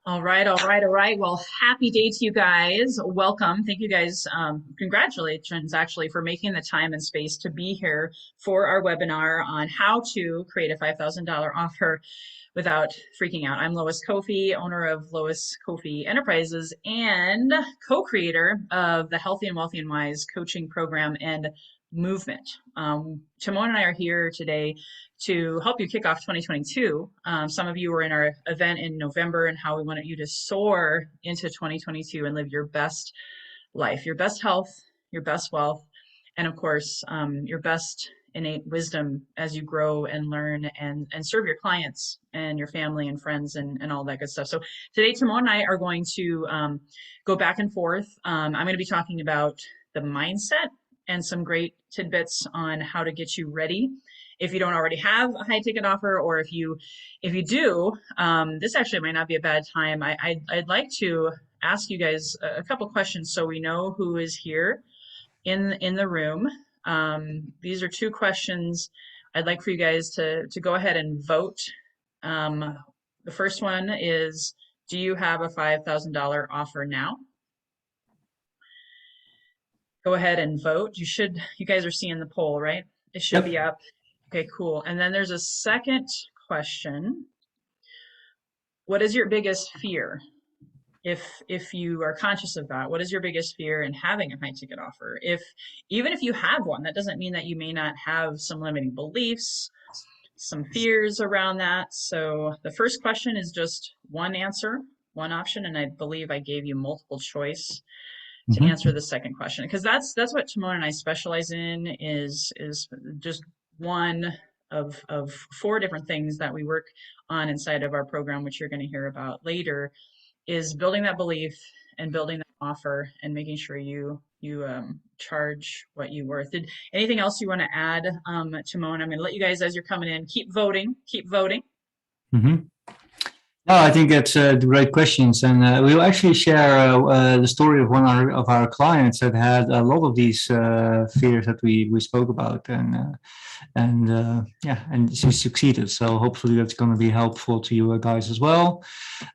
All right, all right, all right. Well, happy day to you guys. Welcome. Thank you guys. Congratulations, actually, for making the time and space to be here for our webinar on how to create a $5,000 offer without freaking out. I'm Lois Kofi, owner of Lois Kofi Enterprises and co-creator of the Healthy and Wealthy and Wise coaching program and movement. Timon and I are here today to help you kick off 2022. Some of you were in our event in November and how we wanted you to soar into 2022 and live your best life, your best health, your best wealth, and of course, your best innate wisdom as you grow and learn and serve your clients and your family and friends and all that good stuff. So today, Timon and I are going to go back and forth. I'm going to be talking about the mindset and some great tidbits on how to get you ready if you don't already have a high ticket offer, or if you do, this actually might not be a bad time. I'd like to ask you guys a couple questions so we know who is here in the room. These are two questions I'd like for you guys to go ahead and vote. The first one is, do you have a $5,000 offer now? Go ahead and vote. You guys are seeing the poll, right? It should be up. Okay, cool. And then there's a second question. What is your biggest fear? If you are conscious of that, what is your biggest fear in having a high ticket offer? Even if you have one, that doesn't mean that you may not have some limiting beliefs, some fears around that. So the first question is just one answer, one option, and I believe I gave you multiple choice to answer the second question, because that's what Timon and I specialize in is just one of four different things that we work on inside of our program, which you're going to hear about later, is building that belief and building that offer and making sure you charge what you worth. Did anything else you want to add, Timon? I'm going to let you guys, as you're coming in, keep voting. Mm-hmm. No, I think that's great questions, and we'll actually share the story of one of our clients that had a lot of these fears that we spoke about, and she succeeded. So hopefully that's going to be helpful to you guys as well.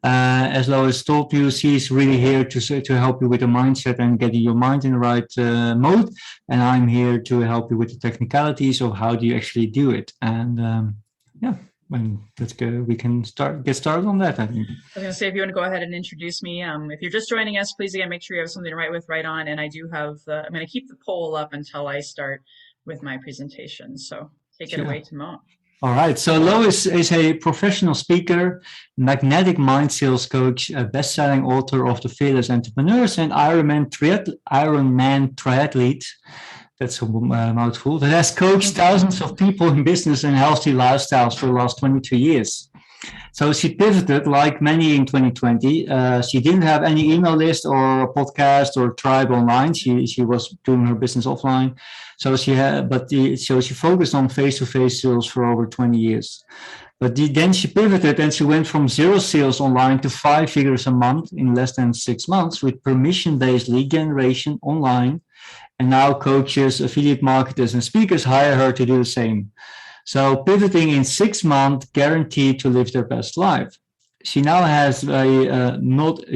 As Lois told you, she's really here to help you with the mindset and getting your mind in the right mode, and I'm here to help you with the technicalities of how do you actually do it, and and let's go. We can get started on that, I think. I was going to say, if you want to go ahead and introduce me, if you're just joining us, please again make sure you have something to write with right on. And I do have I'm going to keep the poll up until I start with my presentation. So take it away, Timon. All right. So Lois is a professional speaker, magnetic mind sales coach, a best-selling author of The Fearless Entrepreneurs and Ironman triathlete. That's a mouthful. That has coached thousands of people in business and healthy lifestyles for the last 22 years. So she pivoted, like many in 2020. She didn't have any email list or a podcast or tribe online. She was doing her business offline. So she focused on face-to-face sales for over 20 years. But then she pivoted and she went from 0 sales online to 5 figures a month in less than 6 months with permission-based lead generation online. And now coaches, affiliate marketers, and speakers hire her to do the same. So pivoting in 6 months, guaranteed to live their best life. She now has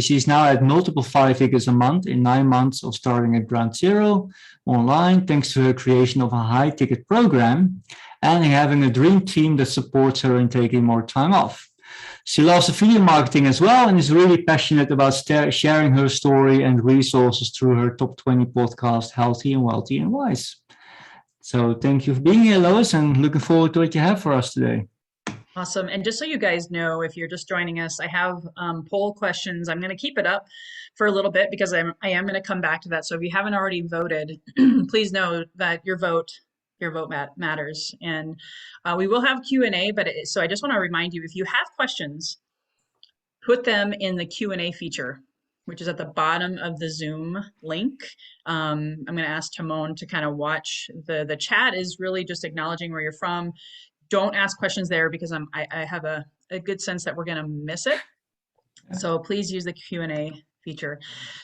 she's now at multiple 5 figures a month in 9 months of starting at ground zero online, thanks to her creation of a high ticket program and having a dream team that supports her in taking more time off. She loves affiliate marketing as well and is really passionate about sharing her story and resources through her top 20 podcast, Healthy and Wealthy and Wise. So thank you for being here, Lois, and looking forward to what you have for us today. Awesome. And just so you guys know, if you're just joining us, I have poll questions. I'm going to keep it up for a little bit because I am going to come back to that. So if you haven't already voted, please know that your vote matters. And we will have Q&A, so I just want to remind you, if you have questions, put them in the Q&A feature, which is at the bottom of the Zoom link. I'm going to ask Timon to kind of watch. The chat is really just acknowledging where you're from. Don't ask questions there because I have a good sense that we're going to miss it. So please use the Q&A feature.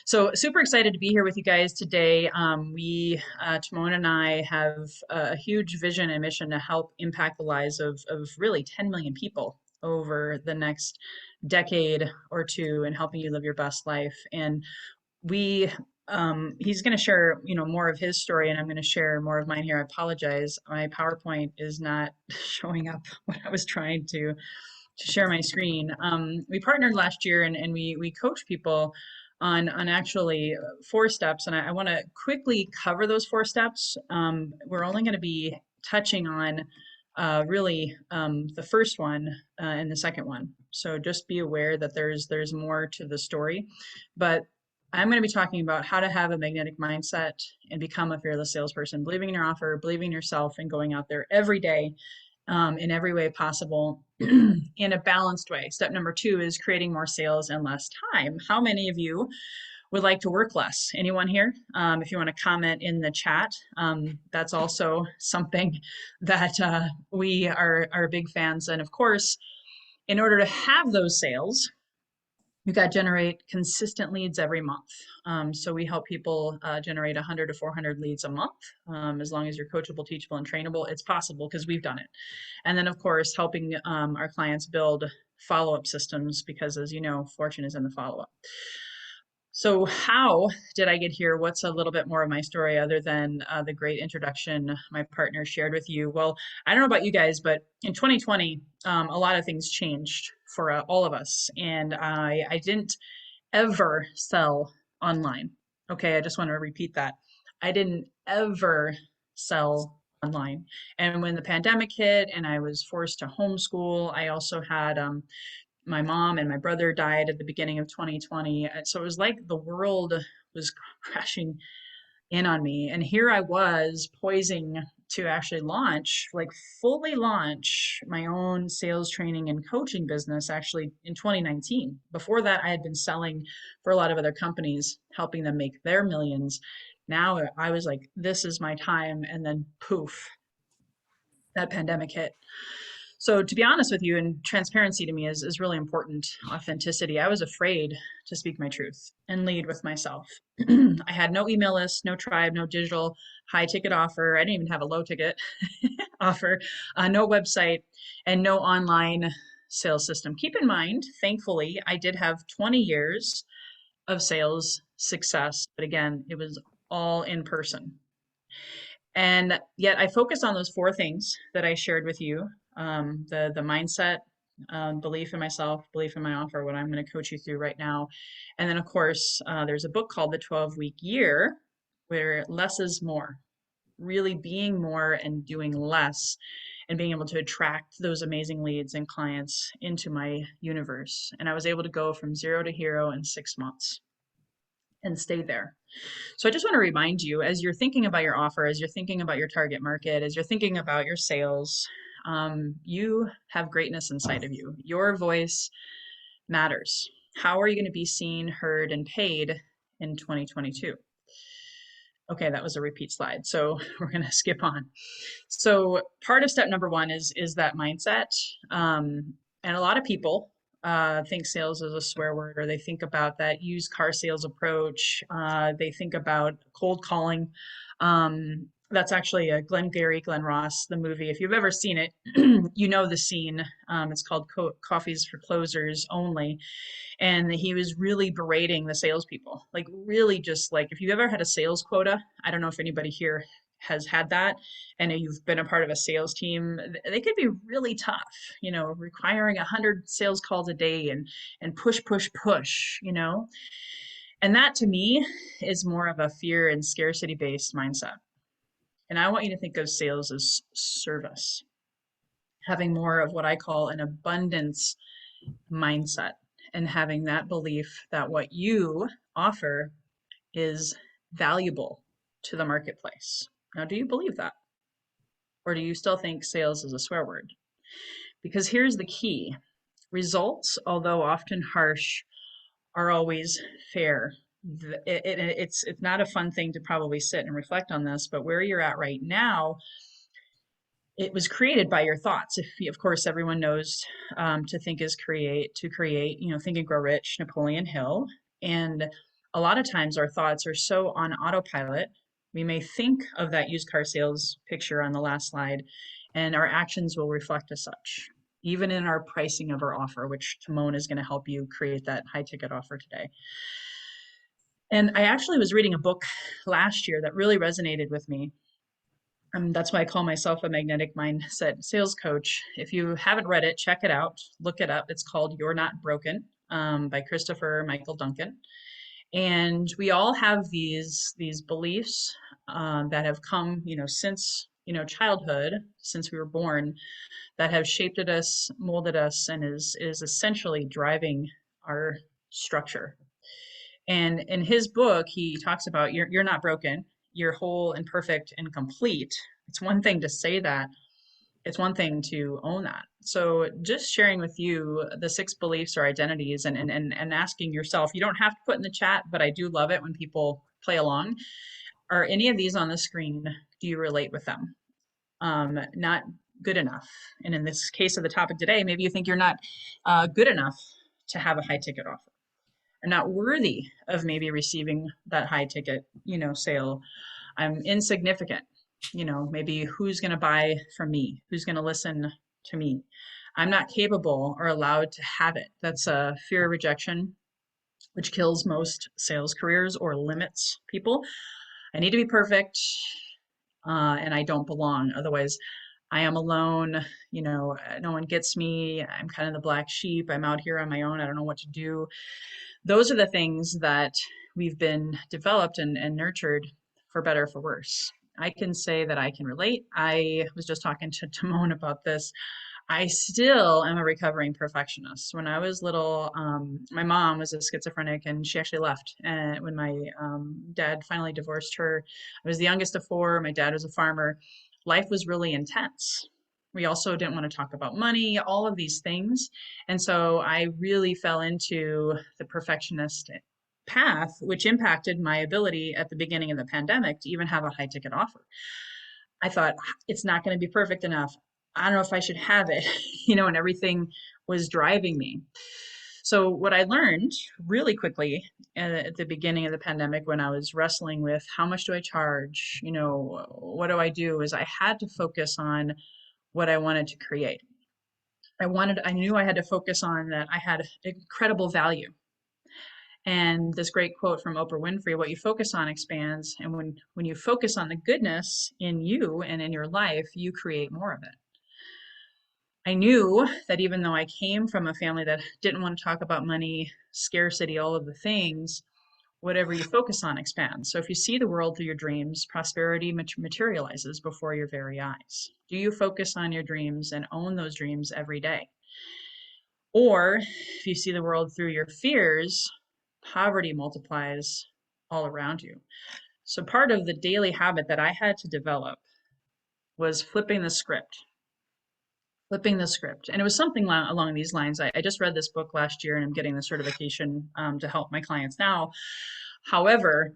So super excited to be here with you guys today. Timon and I have a huge vision and mission to help impact the lives of really 10 million people over the next decade or two in helping you live your best life. And we he's going to share more of his story, and I'm going to share more of mine here. I apologize, my PowerPoint is not showing up what I was trying to share my screen. We partnered last year, and we coach people on actually 4 steps, and I want to quickly cover those 4 steps. We're only going to be touching on really the first one and the second one. So just be aware that there's more to the story, but I'm going to be talking about how to have a magnetic mindset and become a fearless salesperson, believing in your offer, believing in yourself, and going out there every day in every way possible in a balanced way. Step number 2 is creating more sales in less time. How many of you would like to work less? Anyone here? If you want to comment in the chat, that's also something that we are big fans. And of course, in order to have those sales, you've got to generate consistent leads every month. So we help people generate 100 to 400 leads a month. As long as you're coachable, teachable, and trainable, it's possible because we've done it. And then, of course, helping our clients build follow-up systems because, as you know, fortune is in the follow-up. So how did I get here? What's a little bit more of my story other than the great introduction my partner shared with you? Well, I don't know about you guys, but in 2020, a lot of things changed for all of us. And I didn't ever sell online. Okay, I just want to repeat that. I didn't ever sell online. And when the pandemic hit and I was forced to homeschool, I also had my mom and my brother died at the beginning of 2020. So it was like the world was crashing in on me. And here I was poising to actually launch, like fully launch my own sales training and coaching business actually in 2019. Before that, I had been selling for a lot of other companies, helping them make their millions. Now I was like, this is my time. And then poof, that pandemic hit. So to be honest with you, and transparency to me is really important. Authenticity. I was afraid to speak my truth and lead with myself. I had no email list, no tribe, no digital high ticket offer. I didn't even have a low ticket offer, no website, and no online sales system. Keep in mind, thankfully, I did have 20 years of sales success, but again, it was all in person. And yet I focused on those 4 things that I shared with you, the mindset, belief in myself, belief in my offer, what I'm going to coach you through right now. And then, of course, there's a book called The 12-Week Year, where less is more, really being more and doing less, and being able to attract those amazing leads and clients into my universe. And I was able to go from 0 to hero in 6 months and stay there. So I just want to remind you, as you're thinking about your offer, as you're thinking about your target market, as you're thinking about your sales, you have greatness inside of you. Your voice matters. How are you going to be seen, heard, and paid in 2022? Okay, that was a repeat slide, so we're going to skip on. So part of step number 1 is that mindset. And a lot of people think sales is a swear word, or they think about that used car sales approach. They think about cold calling. That's actually a Glenn Ross, the movie. If you've ever seen it, you know the scene. It's called Coffees for Closers Only. And he was really berating the salespeople, like really just like, if you've ever had a sales quota, I don't know if anybody here has had that, and you've been a part of a sales team, they could be really tough, requiring 100 sales calls a day and push, push, push, and that to me is more of a fear and scarcity based mindset. And I want you to think of sales as service, having more of what I call an abundance mindset, and having that belief that what you offer is valuable to the marketplace. Now, do you believe that? Or do you still think sales is a swear word? Because here's the key. Results, although often harsh, are always fair. It's not a fun thing to probably sit and reflect on this, but where you're at right now, it was created by your thoughts. Of course, everyone knows to think is create, Think and Grow Rich, Napoleon Hill. And a lot of times our thoughts are so on autopilot. We may think of that used car sales picture on the last slide, and our actions will reflect as such. even in our pricing of our offer, which Timon is going to help you create that high ticket offer today. And I actually was reading a book last year that really resonated with me. That's why I call myself a magnetic mindset sales coach. If you haven't read it, check it out, look it up. It's called You're Not Broken, by Christopher Michael Duncan. And we all have these beliefs that have come, since childhood, since we were born, that have shaped us, molded us, and is essentially driving our structure. And in his book, he talks about you're not broken, you're whole and perfect and complete. It's one thing to say that, it's one thing to own that. So just sharing with you the 6 beliefs or identities, and asking yourself, you don't have to put in the chat, but I do love it when people play along. Are any of these on the screen? Do you relate with them? Not good enough. And in this case of the topic today, maybe you think you're not good enough to have a high ticket offer. I'm not worthy of maybe receiving that high ticket, sale. I'm insignificant. Maybe who's going to buy from me? Who's going to listen to me? I'm not capable or allowed to have it. That's a fear of rejection, which kills most sales careers or limits people. I need to be perfect, and I don't belong. Otherwise, I am alone. No one gets me. I'm kind of the black sheep. I'm out here on my own. I don't know what to do. Those are the things that we've been developed and nurtured, for better or for worse. I can say that I can relate. I was just talking to Timon about this. I still am a recovering perfectionist. When I was little, my mom was a schizophrenic, and she actually left. And when my dad finally divorced her, I was the youngest of 4. My dad was a farmer. Life was really intense. We also didn't want to talk about money, all of these things. And so I really fell into the perfectionist path, which impacted my ability at the beginning of the pandemic to even have a high ticket offer. I thought, it's not going to be perfect enough. I don't know if I should have it, and everything was driving me. So what I learned really quickly at the beginning of the pandemic, when I was wrestling with how much do I charge, what do I do, is I had to focus on what I wanted to create. I knew I had to focus on that I had incredible value. And this great quote from Oprah Winfrey, what you focus on expands. And when you focus on the goodness in you and in your life, you create more of it. I knew that even though I came from a family that didn't want to talk about money, scarcity, all of the things, whatever you focus on expands. So if you see the world through your dreams, prosperity materializes before your very eyes. Do you focus on your dreams and own those dreams every day? Or if you see the world through your fears, poverty multiplies all around you. So part of the daily habit that I had to develop was flipping the script. And it was something along these lines. I just read this book last year, and I'm getting the certification to help my clients now. However,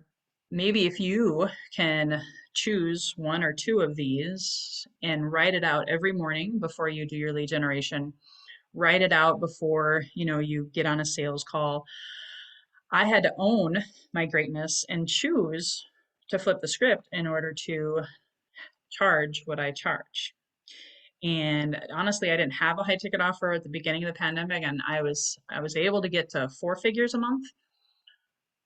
maybe if you can choose 1 or 2 of these and write it out every morning before you do your lead generation, write it out before you get on a sales call. I had to own my greatness and choose to flip the script in order to charge what I charge. And honestly, I didn't have a high ticket offer at the beginning of the pandemic, and I was able to get to 4 figures a month.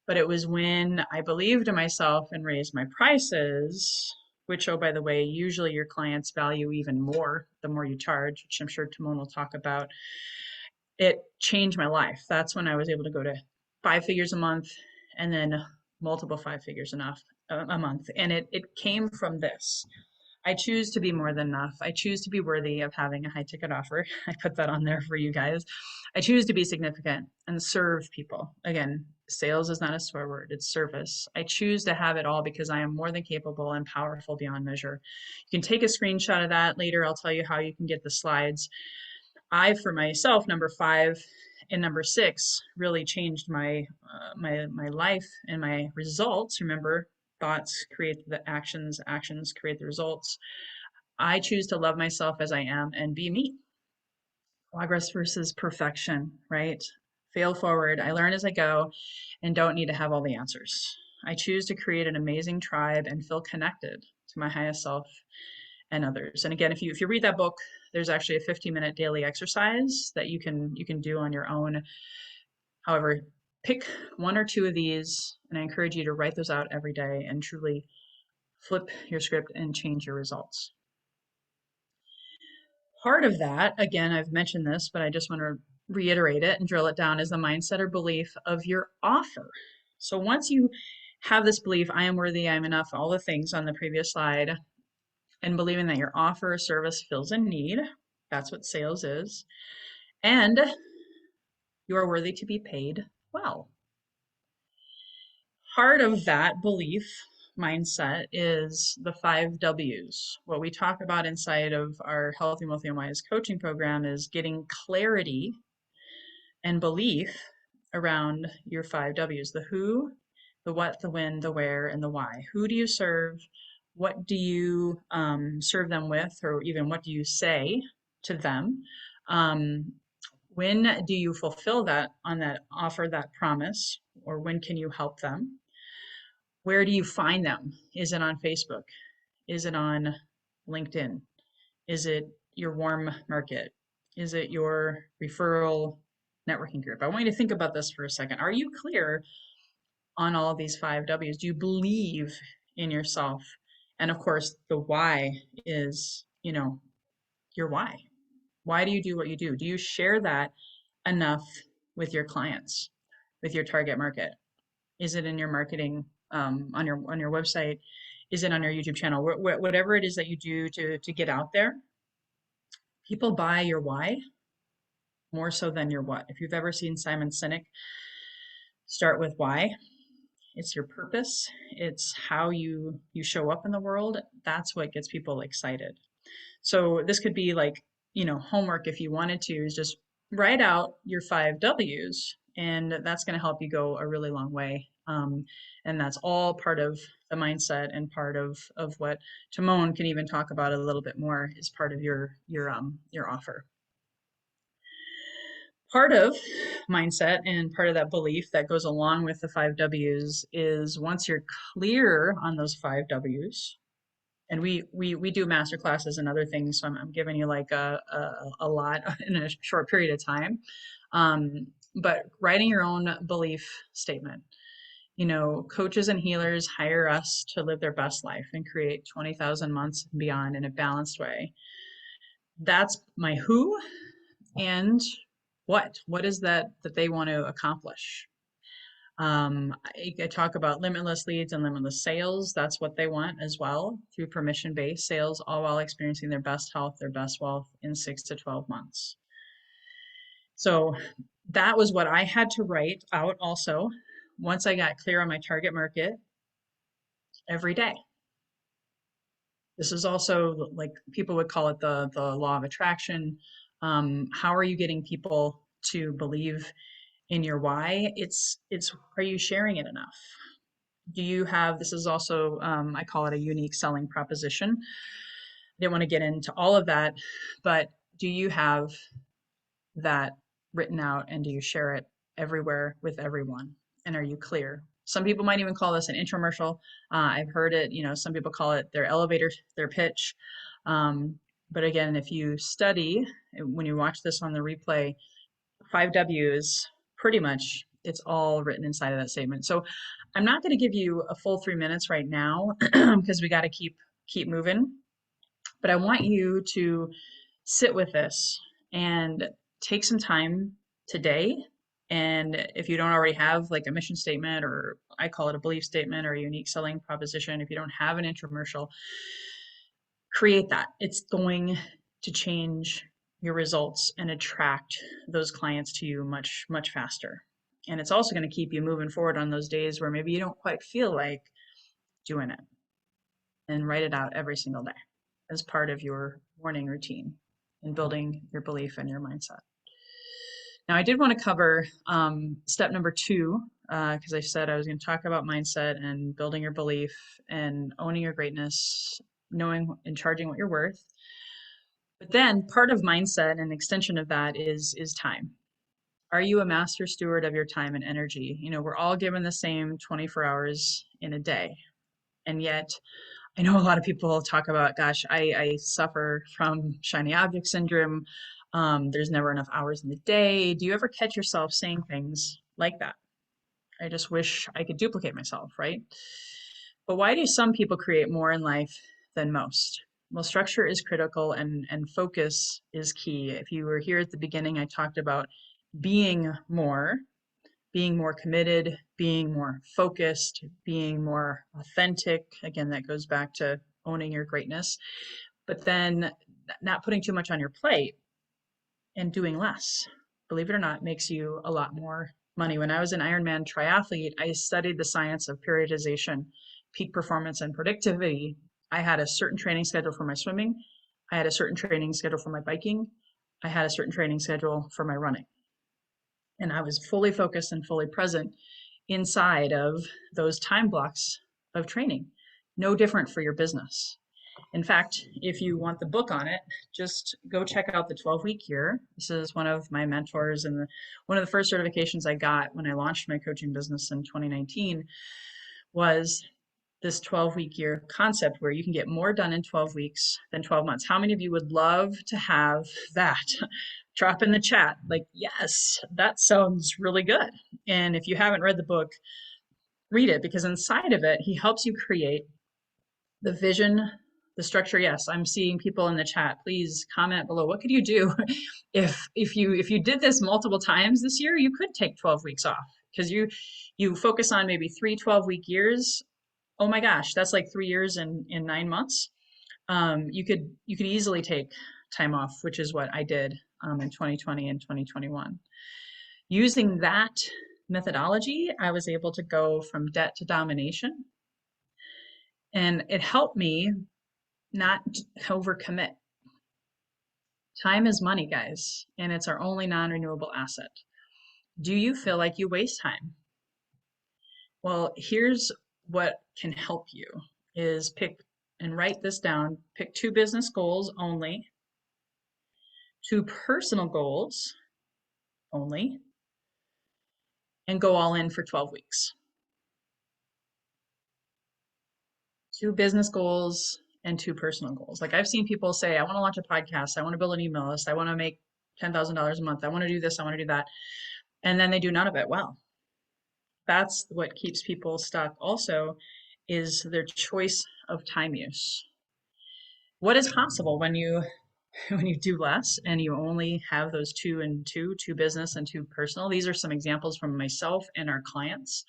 But it was when I believed in myself and raised my prices, which, oh, by the way, usually your clients value even more the more you charge, which I'm sure Timon will talk about. It changed my life. That's when I was able to go to 5 figures a month, and then multiple 5 figures a month. And it came from this. I choose to be more than enough. I choose to be worthy of having a high ticket offer. I put that on there for you guys. I choose to be significant and serve people. Again, sales is not a swear word, it's service. I choose to have it all because I am more than capable and powerful beyond measure. You can take a screenshot of that later. I'll tell you how you can get the slides. I, for myself, number 5 and number 6 really changed my life and my results. Remember, thoughts create the actions, actions create the results. I choose to love myself as I am and be me. Progress versus perfection, right? Fail forward. I learn as I go and don't need to have all the answers. I choose to create an amazing tribe and feel connected to my highest self and others. And again, if you read that book, There's actually a 15-minute daily exercise that you can do on your own. However, pick one or two of these, and I encourage you to write those out every day and truly flip your script and change your results. Part of that, again, I've mentioned this, but I just want to reiterate it and drill it down, is the mindset or belief of your offer. So once you have this belief, I am worthy, I'm enough, all the things on the previous slide, and believing that your offer or service fills a need, that's what sales is, and you are worthy to be paid well. Part of that belief mindset is the 5 W's. What we talk about inside of our Healthy, Wealthy, and Wise coaching program is getting clarity and belief around your 5 W's: the who, the what, the when, the where, and the why. Who do you serve? What do you serve them with, or even what do you say to them? When do you fulfill that on that offer, that promise, or when can you help them? Where do you find them? Is it on Facebook? Is it on LinkedIn? Is it your warm market? Is it your referral networking group? I want you to think about this for a second. Are you clear on all of these 5 W's? Do you believe in yourself? And of course, the why is, your why. Why do you do what you do? Do you share that enough with your clients, with your target market? Is it in your marketing, on your website? Is it on your YouTube channel? Whatever it is that you do to get out there, people buy your why more so than your what. If you've ever seen Simon Sinek start with why, it's your purpose. It's how you show up in the world. That's what gets people excited. So this could be like, homework if you wanted to, is just write out your 5 W's, and that's going to help you go a really long way. And that's all part of the mindset, and part of what Timon can even talk about a little bit more, is part of your offer. Part of mindset and part of that belief that goes along with the 5 W's is, once you're clear on those 5 W's, and we do master classes and other things, so I'm giving you like a lot in a short period of time, but writing your own belief statement. Coaches and healers hire us to live their best life and create 20,000 months and beyond in a balanced way. That's my who. And what is that they want to accomplish? I talk about limitless leads and limitless sales. That's what they want as well, through permission-based sales, all while experiencing their best health, their best wealth in 6 to 12 months. So that was what I had to write out also, once I got clear on my target market, every day. This is also, like, people would call it the law of attraction. How are you getting people to believe in your why? It's are you sharing it enough? Do you have, this is also, I call it a unique selling proposition. I didn't want to get into all of that, but do you have that written out, and do you share it everywhere with everyone? And are you clear? Some people might even call this an infomercial. I've heard it, some people call it their elevator, their pitch. But again, if you study, when you watch this on the replay, 5 W's, pretty much it's all written inside of that statement. So I'm not going to give you a full 3 minutes right now because we got to keep moving. But I want you to sit with this and take some time today. And if you don't already have like a mission statement, or I call it a belief statement, or a unique selling proposition, if you don't have an infomercial, create that. It's going to change your results and attract those clients to you much, much faster. And it's also going to keep you moving forward on those days where maybe you don't quite feel like doing it. And write it out every single day as part of your morning routine in building your belief and your mindset. Now, I did want to cover step number 2, because I said I was going to talk about mindset and building your belief and owning your greatness, knowing and charging what you're worth. But then part of mindset and extension of that is time. Are you a master steward of your time and energy? We're all given the same 24 hours in a day. And yet I know a lot of people talk about, gosh, I suffer from shiny object syndrome. There's never enough hours in the day. Do you ever catch yourself saying things like that? I just wish I could duplicate myself, right? But why do some people create more in life than most? Well, structure is critical and focus is key. If you were here at the beginning, I talked about being more committed, being more focused, being more authentic. Again, that goes back to owning your greatness, but then not putting too much on your plate and doing less. Believe it or not, makes you a lot more money. When I was an Ironman triathlete, I studied the science of periodization, peak performance, and productivity. I had a certain training schedule for my swimming. I had a certain training schedule for my biking. I had a certain training schedule for my running. And I was fully focused and fully present inside of those time blocks of training. No different for your business. In fact, if you want the book on it, just go check out the 12-week year. This is one of my mentors, and one of the first certifications I got when I launched my coaching business in 2019 was this 12-week year concept where you can get more done in 12 weeks than 12 months. How many of you would love to have that? Drop in the chat, like, yes, that sounds really good. And if you haven't read the book, read it, because inside of it, he helps you create the vision, the structure. Yes, I'm seeing people in the chat. Please comment below. What could you do if you did this multiple times this year? You could take 12 weeks off, because you focus on maybe 3 12-week years. Oh my gosh, that's like 3 years in 9 months. You could easily take time off, which is what I did in 2020 and 2021. Using that methodology, I was able to go from debt to domination, and it helped me not overcommit. Time is money, guys, and it's our only non-renewable asset. Do you feel like you waste time? Well, here's what can help you is pick and write this down. Pick 2 business goals only, 2 personal goals only, and go all in for 12 weeks. 2 business goals and 2 personal goals. Like, I've seen people say, I want to launch a podcast, I want to build an email list, I want to make $10,000 a month, I want to do this, I want to do that. And then they do none of it well. That's what keeps people stuck also, is their choice of time use. What is possible when you when you do less and you only have those 2 and 2 business and 2 personal? These are some examples from myself and our clients.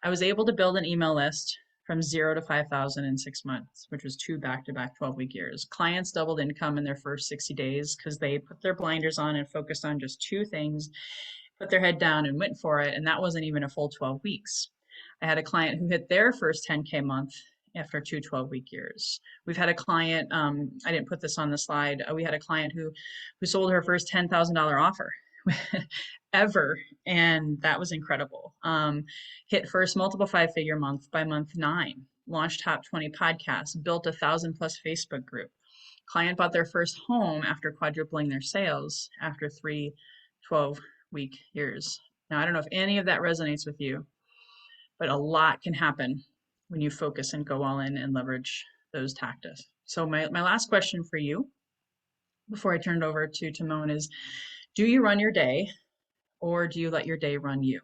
I was able to build an email list from 0 to 5,000 in 6 months, which was 2 back-to-back 12-week years. Clients doubled income in their first 60 days because they put their blinders on and focused on just 2 things, put their head down and went for it. And that wasn't even a full 12 weeks. I had a client who hit their first 10K month after 2 12-week years. We've had a client, I didn't put this on the slide. We had a client who sold her first $10,000 offer ever, and that was incredible. Hit first multiple 5-figure month by month 9, launched top 20 podcasts, built a 1,000+ Facebook group. Client bought their first home after quadrupling their sales after 3 12-week years. Now, I don't know if any of that resonates with you, but a lot can happen when you focus and go all in and leverage those tactics. So my last question for you before I turn it over to Timon is, do you run your day, or do you let your day run you?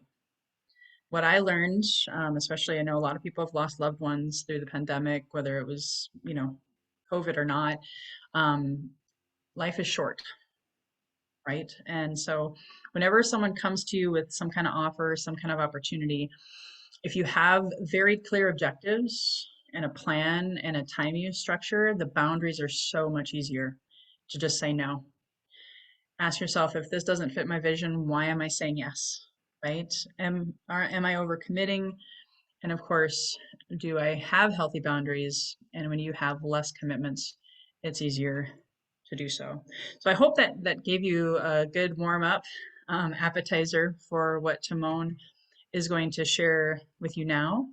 What I learned, especially I know a lot of people have lost loved ones through the pandemic, whether it was, COVID or not, life is short, right? And so whenever someone comes to you with some kind of offer, some kind of opportunity, if you have very clear objectives and a plan and a time use structure, the boundaries are so much easier to just say no. Ask yourself, if this doesn't fit my vision, why am I saying yes, right? Am I overcommitting? And of course, do I have healthy boundaries? And when you have less commitments, it's easier to do so. So I hope that gave you a good warm up appetizer for what Timon is going to share with you now.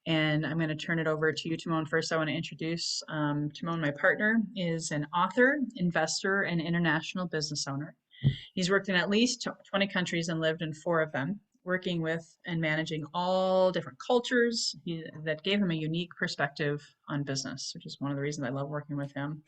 And I'm going to turn it over to you, Timon. First, I want to introduce Timon, my partner, is an author, investor, and international business owner. He's worked in at least 20 countries and lived in 4 of them, working with and managing all different cultures that gave him a unique perspective on business, which is one of the reasons I love working with him.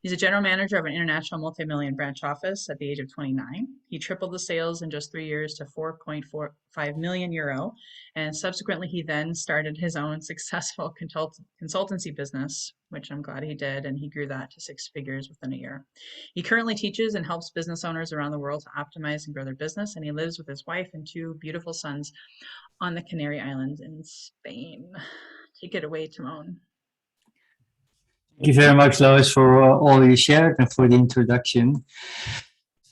He's a general manager of an international multi-million branch office at the age of 29. He tripled the sales in just 3 years to 4.45 million euro. And subsequently, he then started his own successful consultancy business, which I'm glad he did. And he grew that to 6 figures within a year. He currently teaches and helps business owners around the world to optimize and grow their business. And he lives with his wife and 2 beautiful sons on the Canary Islands in Spain. Take it away, Timon. Thank you very much, Lois, for all you shared and for the introduction.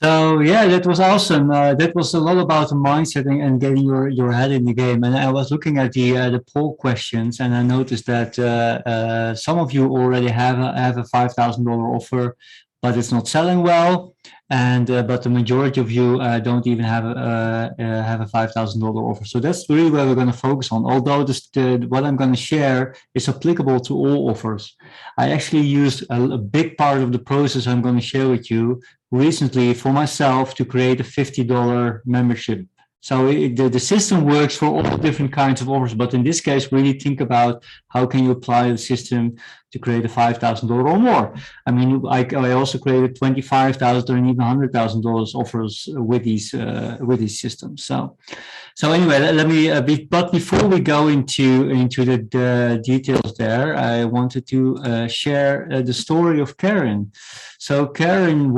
So yeah, that was awesome. That was a lot about the mindset and getting your head in the game. And I was looking at the poll questions, and I noticed that some of you already have a $5,000 offer, but it's not selling well. And but the majority of you don't even have a $5,000 offer. So that's really where we're going to focus on. Although what I'm going to share is applicable to all offers. I actually used a big part of the process I'm going to share with you recently for myself to create a $50 membership. So the system works for all different kinds of offers, but in this case, really think about how can you apply the system to create a $5,000 or more. I mean, I also created $25,000 and even $100,000 offers with these systems. So anyway, let me. But before we go into the details there, I wanted to share the story of Karen. So Karen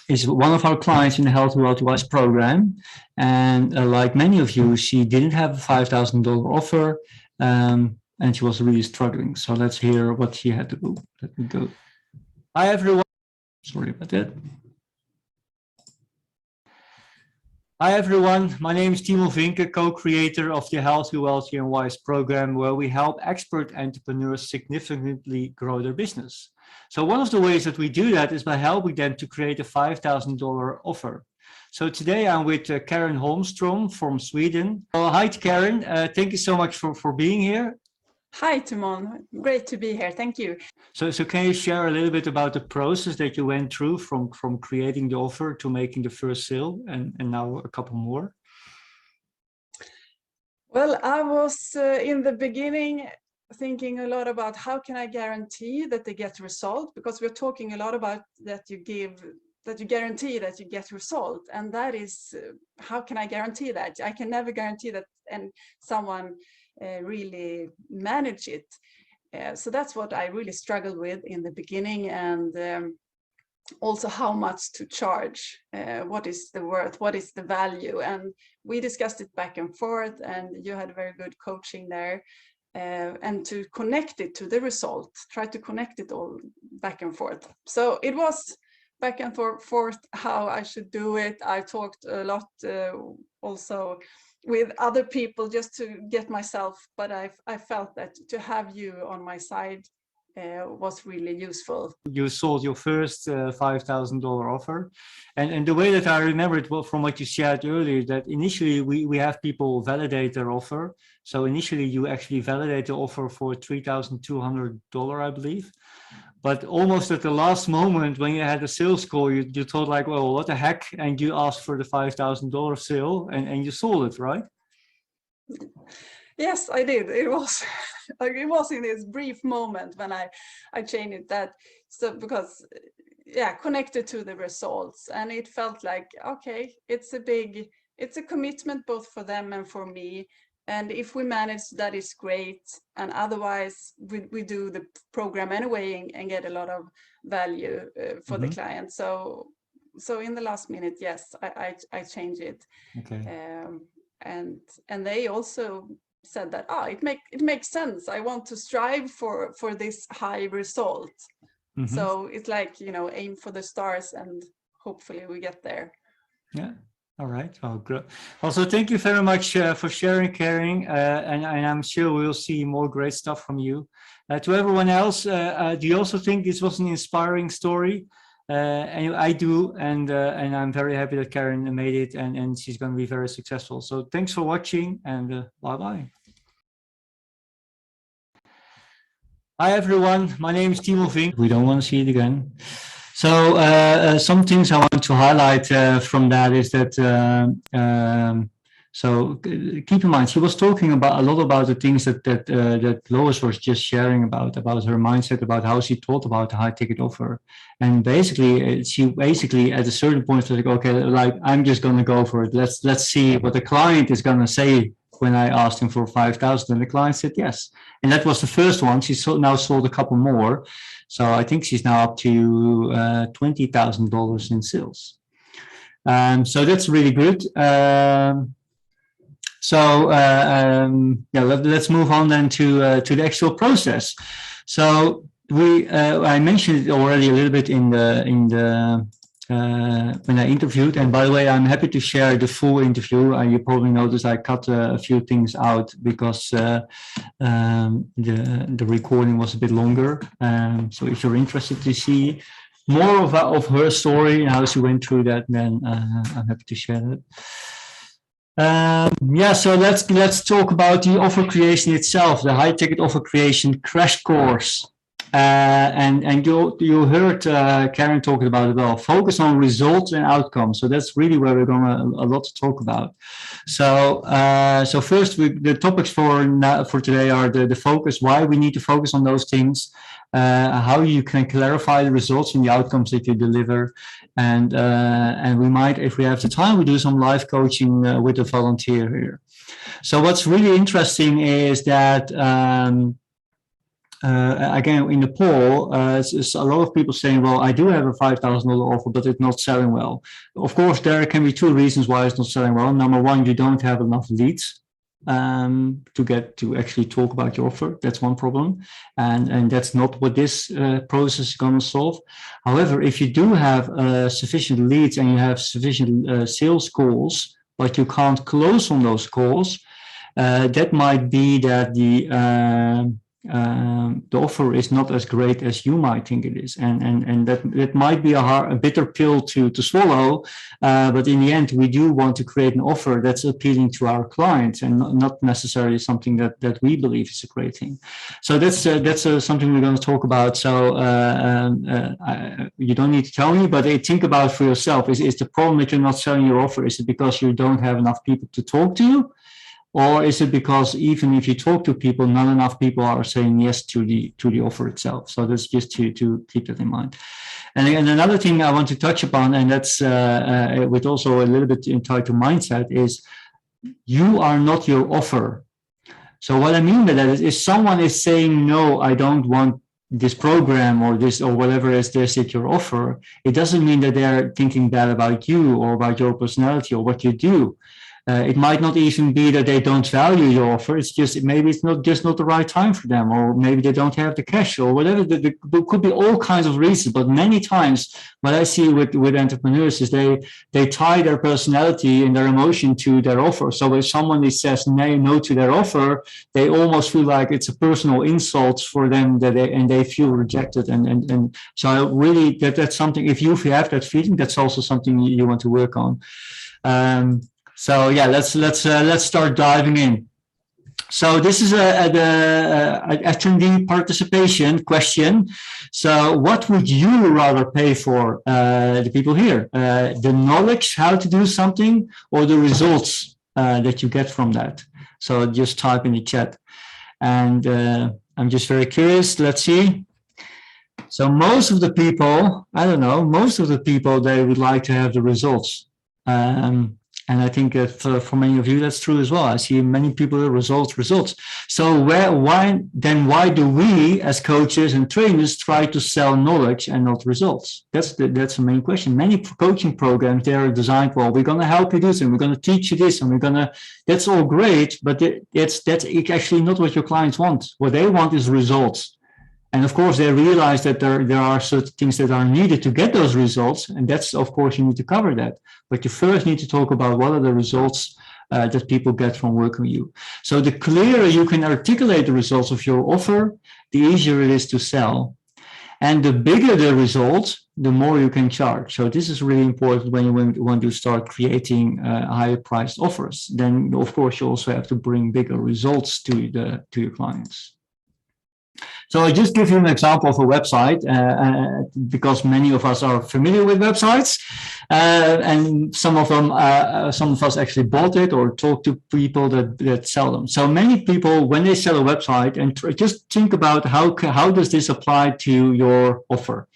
is one of our clients in the Healthy Wealthy Wise program, and like many of you, she didn't have a $5,000 offer, and she was really struggling. So let's hear what she had to do. Let me go. Hi everyone. Sorry about that. Hi everyone, my name is Timon Vinke, co-creator of the Healthy, Wealthy and Wise program, where we help expert entrepreneurs significantly grow their business. So one of the ways that we do that is by helping them to create a $5,000 offer. So today I'm with Karen Holmstrom from Sweden. Well, hi Karen, thank you so much for being here. Hi Timon, great to be here, thank you. So can you share a little bit about the process that you went through from creating the offer to making the first sale and now a couple more? Well, I was in the beginning thinking a lot about how can I guarantee that they get result, because we're talking a lot about that you guarantee that you get result, and that is how can I guarantee that? I can never guarantee that and someone really manage it. So that's what I really struggled with in the beginning, and also how much to charge, what is the worth, what is the value, and we discussed it back and forth, and you had very good coaching there, and to connect it to the result, try to connect it all back and forth. So it was back and forth how I should do it. I talked a lot also with other people just to get myself, but I felt that to have you on my side was really useful. You sold your first $5,000 offer, and the way that I remember it, well, from what you shared earlier, that initially we have people validate their offer. So initially you actually validate the offer for $3,200, I believe. But almost at the last moment when you had a sales call, you thought like, well, what the heck? And you asked for the $5,000 sale and you sold it, right? Yes, I did. It was it was in this brief moment when I changed it, that so because yeah, connected to the results, and it felt like okay, it's a commitment both for them and for me. And if we manage, that is great. And otherwise, we do the program anyway and get a lot of value for the client. So in the last minute, yes, I changed it. Okay. And they also said that it makes sense. I want to strive for this high result. So it's like, aim for the stars and hopefully we get there. Yeah. All right. Oh, good. Also, thank you very much for sharing, Karen, and I'm sure we'll see more great stuff from you. To everyone else, do you also think this was an inspiring story? And I do, and I'm very happy that Karen made it, and she's going to be very successful. So thanks for watching, and bye-bye. Hi, everyone. My name is Timon Vink. We don't want to see it again. So some things I want to highlight from that is that So keep in mind, she was talking about a lot about the things that Lois was just sharing about her mindset, about how she thought about the high ticket offer. And basically, she basically at a certain point was like, okay, like I'm just going to go for it. Let's see what the client is going to say when I asked him for 5,000, and the client said yes. And that was the first one. She now sold a couple more. So I think she's now up to $20,000 in sales. So that's really good. Let's move on then to the actual process. So I mentioned it already a little bit in the when I interviewed, and by the way, I'm happy to share the full interview. You probably noticed I cut a few things out because the recording was a bit longer. So if you're interested to see more of her story and how she went through that, then I'm happy to share that. So let's talk about the offer creation itself, the high ticket offer creation crash course. And you heard Karen talking about it well. Focus on results and outcomes. So that's really where we're going to a lot to talk about. So first, the topics for today are the focus, why we need to focus on those things, how you can clarify the results and the outcomes that you deliver, and we might, if we have the time, we do some live coaching with a volunteer here. So what's really interesting is that. Again, in the poll, it's a lot of people saying, well, I do have a $5,000 offer, but it's not selling well. Of course, there can be two reasons why it's not selling well. Number one, you don't have enough leads to actually talk about your offer. That's one problem. And that's not what this process is going to solve. However, if you do have sufficient leads and you have sufficient sales calls, but you can't close on those calls, that might be that the offer is not as great as you might think it is, and that it might be a bitter pill to swallow, but in the end we do want to create an offer that's appealing to our clients and not necessarily something that we believe is a great thing. So that's something we're going to talk about. So you don't need to tell me, but think about it for yourself. Is the problem that you're not selling your offer? Is it because you don't have enough people to talk to? Or is it because even if you talk to people, not enough people are saying yes to the offer itself? So that's just to keep that in mind. And another thing I want to touch upon, and that's with also a little bit tied to mindset, is you are not your offer. So what I mean by that is, if someone is saying, no, I don't want this program or this or whatever is this at your offer, it doesn't mean that they're thinking bad about you or about your personality or what you do. It might not even be that they don't value your offer. It's just maybe it's not the right time for them, or maybe they don't have the cash, or whatever. There could be all kinds of reasons. But many times, what I see with entrepreneurs is they tie their personality and their emotion to their offer. So if someone says no to their offer, they almost feel like it's a personal insult for them and they feel rejected. And so really that's something. If you have that feeling, that's also something you want to work on. So yeah, let's start diving in. So this is a attendee participation question. So what would you rather pay for, the people here? The knowledge how to do something, or the results that you get from that? So just type in the chat. And I'm just very curious. Let's see. So most of the people, they would like to have the results. And I think that for many of you, that's true as well. I see many people, results. So why do we as coaches and trainers try to sell knowledge and not results? That's the main question. Many coaching programs, they are designed, well, we're going to help you do this and we're going to teach you this and that's all great, but that's actually not what your clients want. What they want is results. And of course, they realize that there are certain things that are needed to get those results. And that's, of course, you need to cover that. But you first need to talk about what are the results that people get from working with you. So the clearer you can articulate the results of your offer, the easier it is to sell. And the bigger the results, the more you can charge. So this is really important when you want to start creating higher priced offers. Then, of course, you also have to bring bigger results to your clients. So I just give you an example of a website because many of us are familiar with websites, and some of us actually bought it or talk to people that sell them. So many people, when they sell a website, and just think about how does this apply to your offer.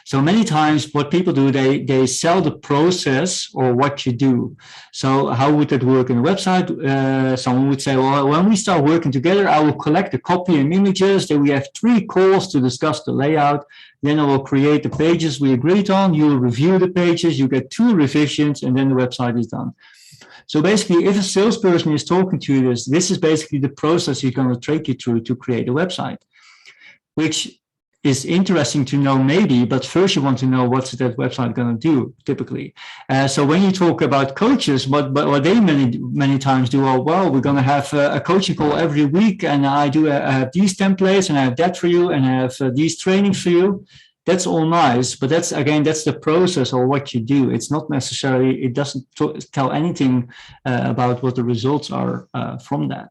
So many times what people do, they sell the process or what you do. So how would that work in a website? Someone would say, well, when we start working together, I will collect a copy and images. Then we have 3 calls to discuss the layout. Then I will create the pages we agreed on. You will review the pages. You get 2 revisions, and then the website is done. So basically, if a salesperson is talking to you, this is basically the process he's going to take you through to create a website, which is interesting to know maybe, but first you want to know what's that website going to do typically. So when you talk about coaches, what they many times do, well, we're going to have a coaching call every week, and I have these templates, and I have that for you, and I have these trainings for you. That's all nice, but that's the process or what you do. It's not necessarily, it doesn't tell anything about what the results are from that.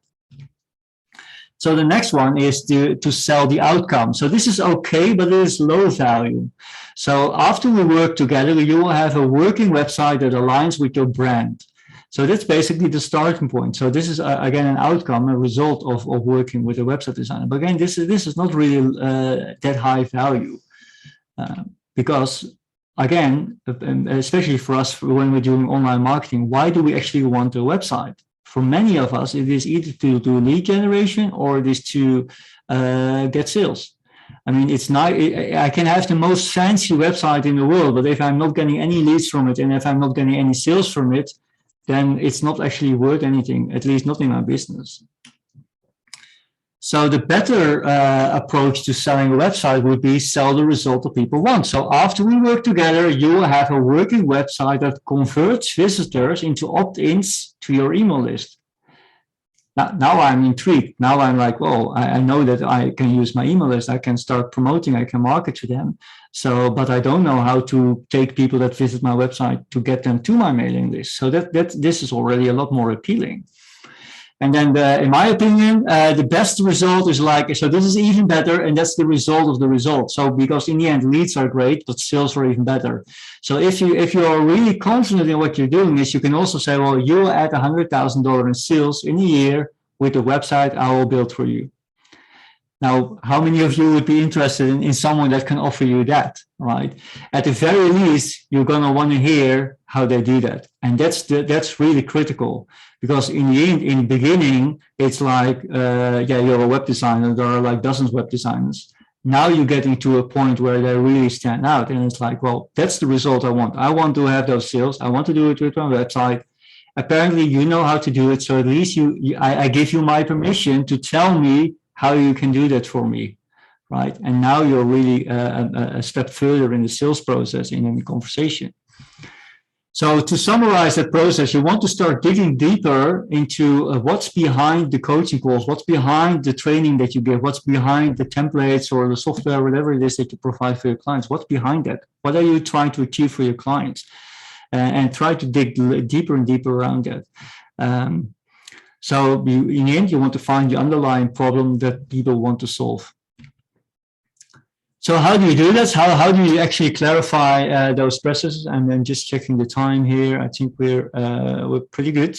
So the next one is to sell the outcome. So this is okay, but it is low value. So after we work together, you will have a working website that aligns with your brand. So that's basically the starting point. So this is, again, an outcome, a result of working with a website designer. But again, this is not really that high value because, again, especially for us when we're doing online marketing, why do we actually want a website? For many of us, it is either to do lead generation or it is to get sales. I mean, it's not, I can have the most fancy website in the world, but if I'm not getting any leads from it and if I'm not getting any sales from it, then it's not actually worth anything, at least not in my business. So the better approach to selling a website would be sell the result that people want. So after we work together, you will have a working website that converts visitors into opt-ins to your email list. Now I'm intrigued. Now I'm like, well, I know that I can use my email list. I can start promoting. I can market to them. So, but I don't know how to take people that visit my website to get them to my mailing list. So this is already a lot more appealing. And then, in my opinion, the best result is so this is even better, and that's the result of the result. So because in the end, leads are great, but sales are even better. So if you are really confident in what you're doing, you can also say, well, you'll add $100,000 in sales in a year with the website I will build for you. Now, how many of you would be interested in someone that can offer you that, right? At the very least, you're going to want to hear how they do that. And that's really critical because in the beginning, it's like, you're a web designer. There are like dozens of web designers. Now you're getting to a point where they really stand out. And it's like, well, that's the result I want. I want to have those sales. I want to do it with my website. Apparently, you know how to do it. So at least I give you my permission to tell me how you can do that for me, right? And now you're really a step further in the sales process in the conversation. So to summarize that process, you want to start digging deeper into what's behind the coaching calls, what's behind the training that you give, what's behind the templates or the software, whatever it is that you provide for your clients. What's behind that? What are you trying to achieve for your clients? And try to dig deeper and deeper around that. So in the end, you want to find the underlying problem that people want to solve. So how do you do this? How do you actually clarify those processes? And then just checking the time here, I think we're pretty good.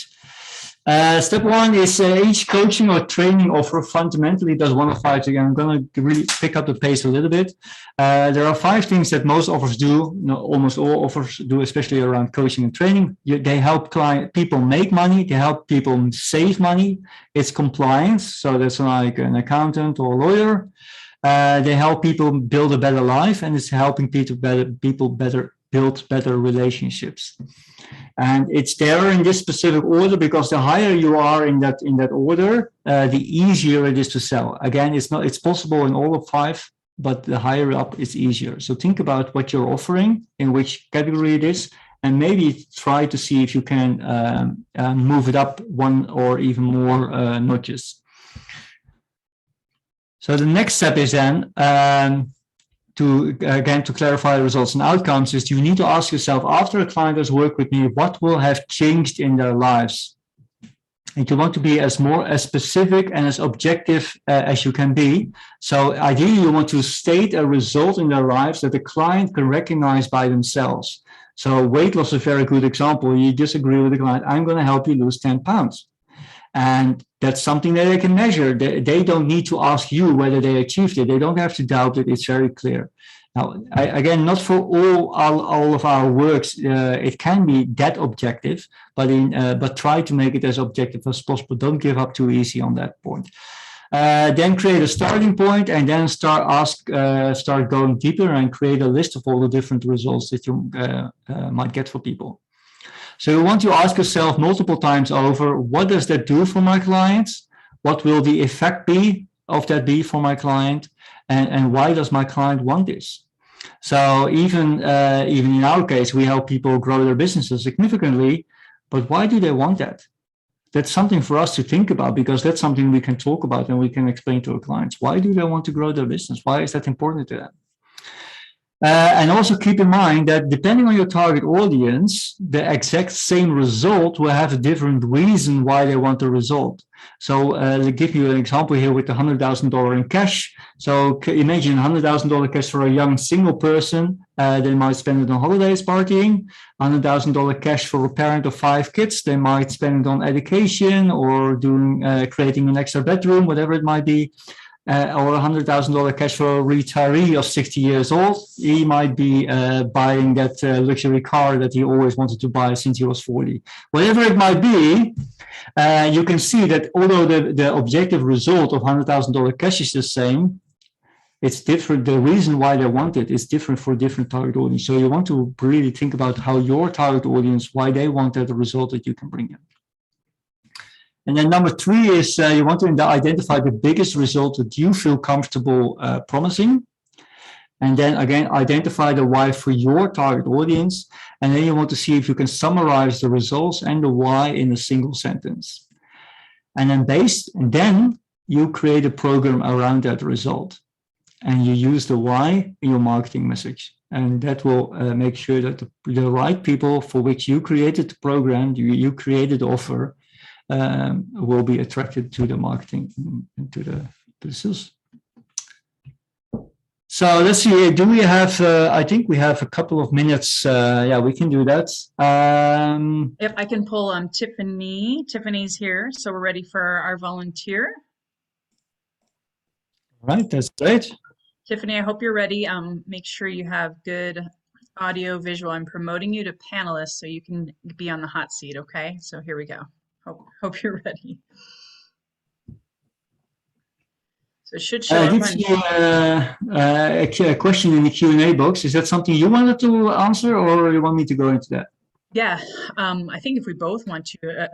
Step 1 is each coaching or training offer fundamentally does one of 5 things. I'm going to really pick up the pace a little bit. There are 5 things that most offers do, almost all offers do, especially around coaching and training. They help people make money. They help people save money. It's compliance. So that's like an accountant or a lawyer. They help people build a better life, and it's helping people build better relationships. And it's there in this specific order because the higher you are in that order, the easier it is to sell. Again, it's possible in all of 5, but the higher up, it's easier. So think about what you're offering, in which category it is, and maybe try to see if you can move it up 1 or even more notches. So the next step is then to clarify the results and outcomes is you need to ask yourself, after a client has worked with me, what will have changed in their lives? And you want to be as specific and as objective as you can be. So ideally, you want to state a result in their lives that the client can recognize by themselves. So weight loss is a very good example. You just agree with the client, I'm going to help you lose 10 pounds. And that's something that they can measure. They don't need to ask you whether they achieved it. They don't have to doubt it. It's very clear. Now, again, not for all of our works, it can be that objective, but try to make it as objective as possible. Don't give up too easy on that point. Then create a starting point, and then start going deeper and create a list of all the different results that you might get for people. So you want to ask yourself multiple times over, what does that do for my clients? What will the effect be for my client? And why does my client want this? So even in our case, we help people grow their businesses significantly, but why do they want that? That's something for us to think about, because that's something we can talk about and we can explain to our clients. Why do they want to grow their business? Why is that important to them? And also keep in mind that depending on your target audience, the exact same result will have a different reason why they want the result. So I'll give you an example here with the $100,000 in cash. So imagine $100,000 cash for a young single person. They might spend it on holidays, partying. $100,000 cash for a parent of 5 kids. They might spend it on education or creating an extra bedroom, whatever it might be. Or $100,000 cash for a retiree of 60 years old. He might be buying that luxury car that he always wanted to buy since he was 40. Whatever it might be, you can see that although the objective result of $100,000 cash is the same, it's different. The reason why they want it is different for different target audience. So you want to really think about how your target audience, why they want that result that you can bring in. And then number 3 is you want to identify the biggest result that you feel comfortable promising. And then again, identify the why for your target audience. And then you want to see if you can summarize the results and the why in a single sentence. And then you create a program around that result. And you use the why in your marketing message. And that will make sure that the right people for which you created the program, you created the offer, will be attracted to the marketing and to the sales. So let's see, do we have, I think we have a couple of minutes. Yeah, we can do that. Yep, I can pull Tiffany. Tiffany's here, so we're ready for our volunteer. All right, that's great. Tiffany, I hope you're ready. Make sure you have good audio, visual. I'm promoting you to panelist so you can be on the hot seat, okay? So here we go. Hope you're ready. So it should show I up did on see a question in the Q&A box. Is that something you wanted to answer, or you want me to go into that? Yeah, I think if we both want to,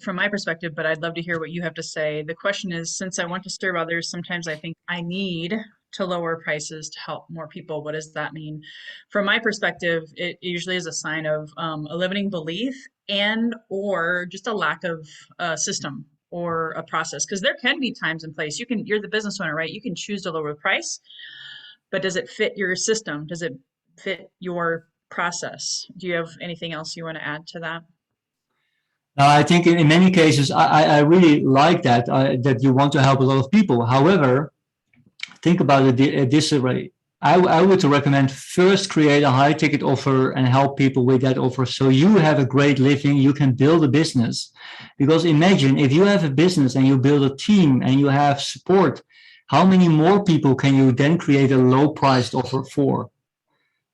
from my perspective, but I'd love to hear what you have to say. The question is, since I want to serve others, sometimes I think I need to lower prices to help more people. What does that mean? From my perspective, it usually is a sign of a limiting belief and or just a lack of a system or a process. Because there can be times and place. You're the business owner, right? You can choose to lower the price, but does it fit your system? Does it fit your process? Do you have anything else you want to add to that? I think in many cases, I really like that, that you want to help a lot of people. However, think about it this way. I would recommend first create a high ticket offer and help people with that offer so you have a great living, you can build a business. Because imagine if you have a business and you build a team and you have support, how many more people can you then create a low priced offer for?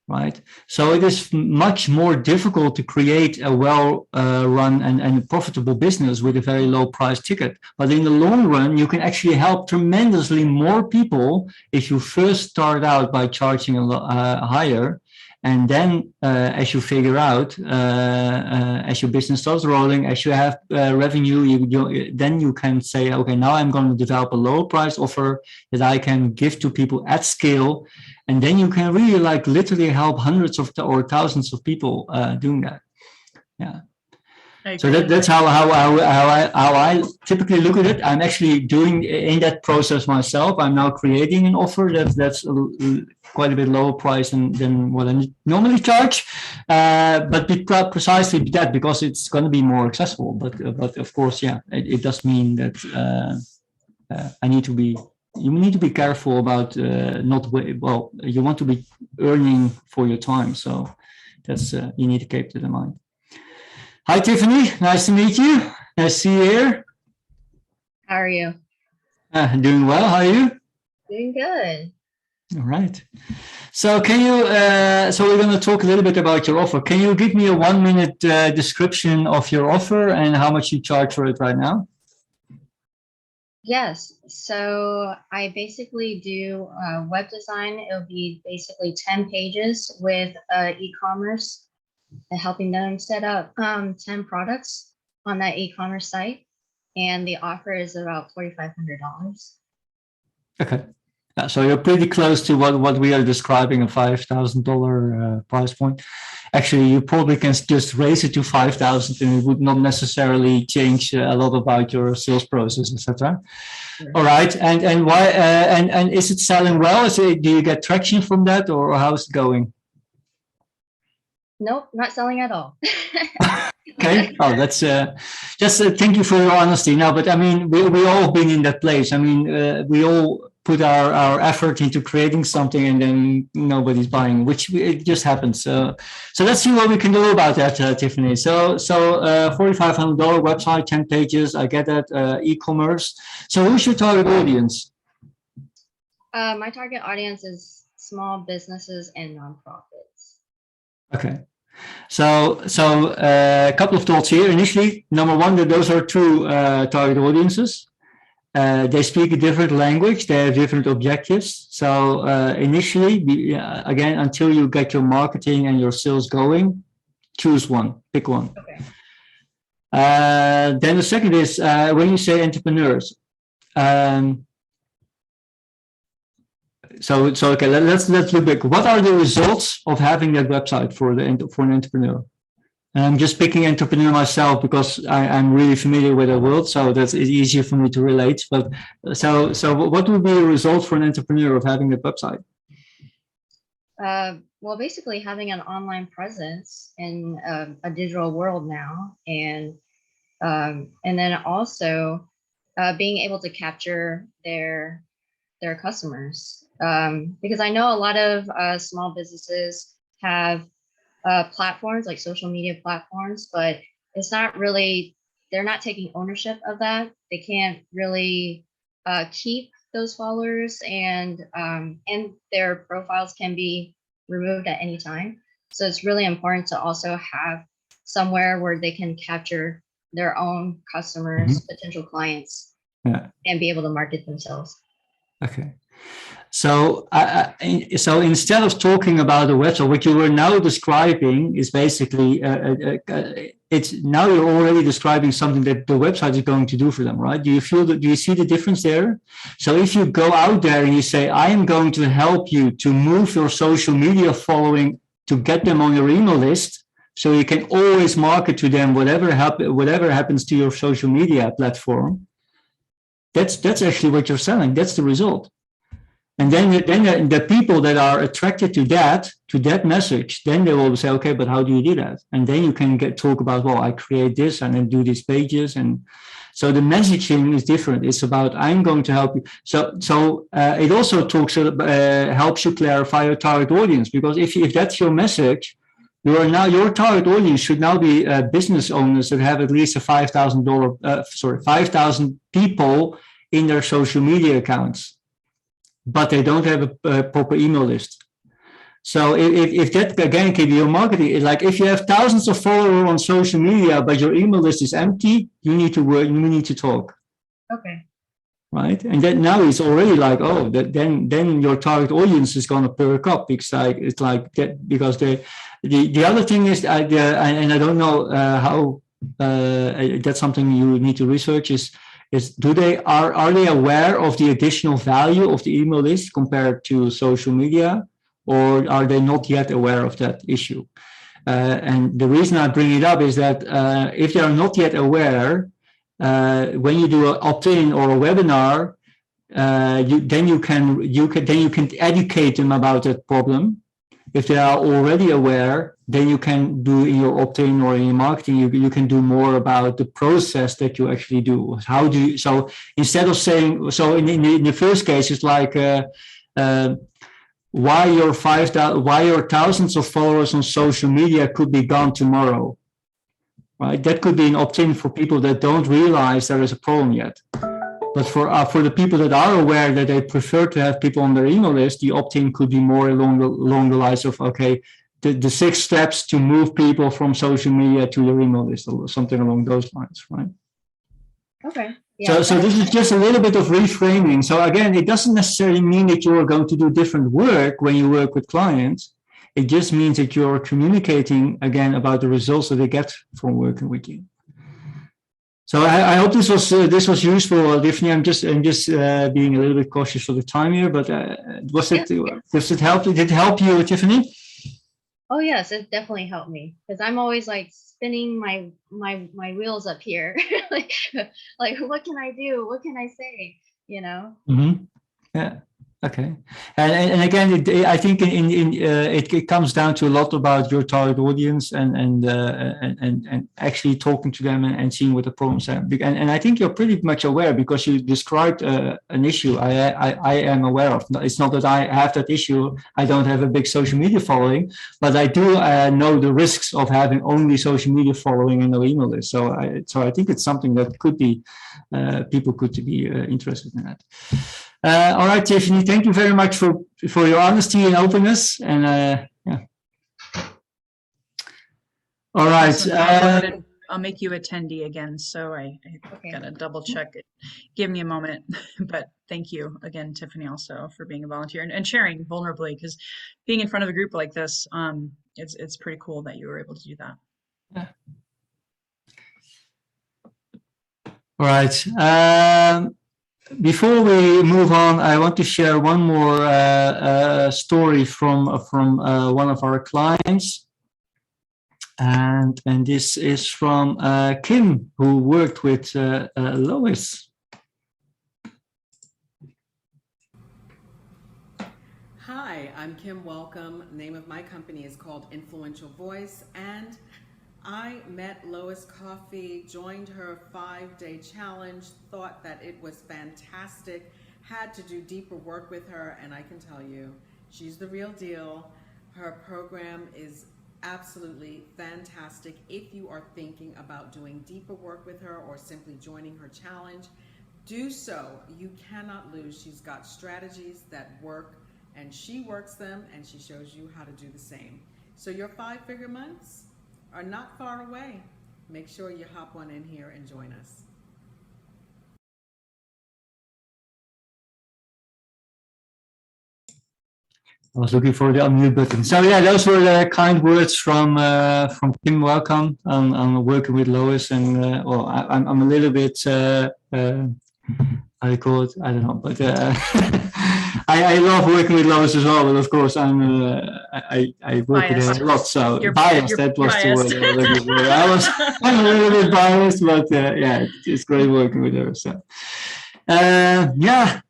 Right? So it is much more difficult to create a well-run and profitable business with a very low price ticket. But in the long run, you can actually help tremendously more people if you first start out by charging higher. And then as you figure out, as your business starts rolling, as you have revenue, then you can say, okay, now I'm going to develop a low price offer that I can give to people at scale. And then you can really literally help hundreds of or thousands of people doing that. Yeah. I So agree. that's how I typically look at it. I'm actually doing in that process myself. I'm now creating an offer that's quite a bit lower price than what I normally charge, but precisely that because it's going to be more accessible. But of course, yeah, it does mean that I need to be. You need to be careful about not well. You want to be earning for your time, so that's you need to keep that in mind. Hi, Tiffany. Nice to meet you. Nice to see you here. How are you? Doing well. How are you? Doing good. All right. So can you, so we're going to talk a little bit about your offer. Can you give me a 1 minute description of your offer and how much you charge for it right now? Yes. So I basically do web design. It'll be basically 10 pages with e-commerce and helping them set up 10 products on that e-commerce site. And the offer is about $4,500. Okay. So you're pretty close to what we are describing, a $5,000 price point. Actually, you probably can just raise it to 5,000 and it would not necessarily change a lot about your sales process, etc. Sure. All right. And why, and is it selling well? Do you get traction from that or how's it going? Nope, not selling at all. Okay. Oh, that's just thank you for your honesty. No, but I mean, we all been in that place. I mean, we all put our effort into creating something and then nobody's buying, which it just happens. So let's see what we can do about that, Tiffany. So $4,500 website, 10 pages. I get that, e-commerce. So who's your target audience? My target audience is small businesses and nonprofits. Okay. So a couple of thoughts here. Initially, number one, that those are true target audiences. They speak a different language. They have different objectives. So initially, again, until you get your marketing and your sales going, choose one, pick one. Okay. Then the second is when you say entrepreneurs. So okay, let's look back. What are the results of having that website for an entrepreneur? And I'm just picking entrepreneur myself because I'm really familiar with the world, so that's easier for me to relate. But so what would be a result for an entrepreneur of having that website? Well, basically having an online presence in a digital world now, and then also being able to capture their customers, because I know a lot of small businesses have platforms like social media platforms, but it's not really, they're not taking ownership of that. They can't really keep those followers, and their profiles can be removed at any time. So it's really important to also have somewhere where they can capture their own customers, potential clients, and be able to market themselves. Okay. So so instead of talking about the website, what you were now describing is basically, it's now you're already describing something that the website is going to do for them, right? Do you see the difference there? So if you go out there and you say, I am going to help you to move your social media following to get them on your email list, so you can always market to them whatever happens to your social media platform, that's actually what you're selling. That's the result. And then the people that are attracted to that message, then they will say, okay, but how do you do that? And then you can talk about, well, I create this and then do these pages. And so the messaging is different. It's about, I'm going to help you. So it also helps you clarify your target audience, because if that's your message, your target audience should now be business owners that have at least a $5,000 people in their social media accounts, but they don't have a proper email list. So if that again can be your marketing, like if you have thousands of followers on social media, but your email list is empty, you need to work. You need to talk. Okay. Right, and then now it's already like, oh, then your target audience is going to perk up. It's like that, because the other thing is, and I don't know how that's something you need to research is are they aware of the additional value of the email list compared to social media, or are they not yet aware of that issue? And the reason I bring it up is that if they are not yet aware, when you do an opt-in or a webinar, then you can educate them about that problem. If they are already aware, then you can do in your opt-in or in your marketing, you can do more about the process that you actually do. How do you, so instead of saying, so in the first case, it's like, why your thousands of followers on social media could be gone tomorrow, right? That could be an opt-in for people that don't realize there is a problem yet. But for the people that are aware that they prefer to have people on their email list, the opt-in could be more along the lines of, okay, the 6 steps to move people from social media to your email list, or something along those lines, right? Okay. Yeah, so this is just a little bit of reframing. So again, it doesn't necessarily mean that you are going to do different work when you work with clients. It just means that you're communicating again about the results that they get from working with you. So I hope this was useful, Tiffany. I'm just being a little bit cautious for the time here, but does it help? Did it help you, Tiffany? Oh yes, it definitely helped me, because I'm always like spinning my wheels up here, like what can I do? What can I say? You know? Mm-hmm. Yeah. Okay. And again, I think it comes down to a lot about your target audience and actually talking to them and seeing what the problems are. And I think you're pretty much aware, because you described an issue I am aware of. It's not that I have that issue. I don't have a big social media following, but I do know the risks of having only social media following and no email list. So I think it's something that could be people could be interested in that. All right, Tiffany, thank you very much for your honesty and openness. And yeah. All right. Awesome. I'll make you attendee again. So I gotta double check it. Give me a moment. But thank you again, Tiffany, also for being a volunteer and sharing vulnerably, because being in front of a group like this, it's pretty cool that you were able to do that. Yeah. All right. Before we move on, I want to share one more story from one of our clients, and this is from Kim, who worked with Lois. Hi, I'm Kim. Welcome. The name of my company is called Influential Voice, and I met Lois Coffey, joined her 5-day challenge, thought that it was fantastic, had to do deeper work with her, and I can tell you, she's the real deal. Her program is absolutely fantastic. If you are thinking about doing deeper work with her or simply joining her challenge, do so. You cannot lose. She's got strategies that work, and she works them, and she shows you how to do the same. So your 5-figure months are not far away. Make sure you hop on in here and join us. I was looking for the unmute button. So yeah, those were the kind words from Kim. Welcome. I'm working with Lois, and well, I'm a little bit how do you call it? I don't know, but I love working with Lois as well. But of course, I work with her a lot, so biased. That was biased. the word I'm a little bit biased, but yeah, it's great working with her. So.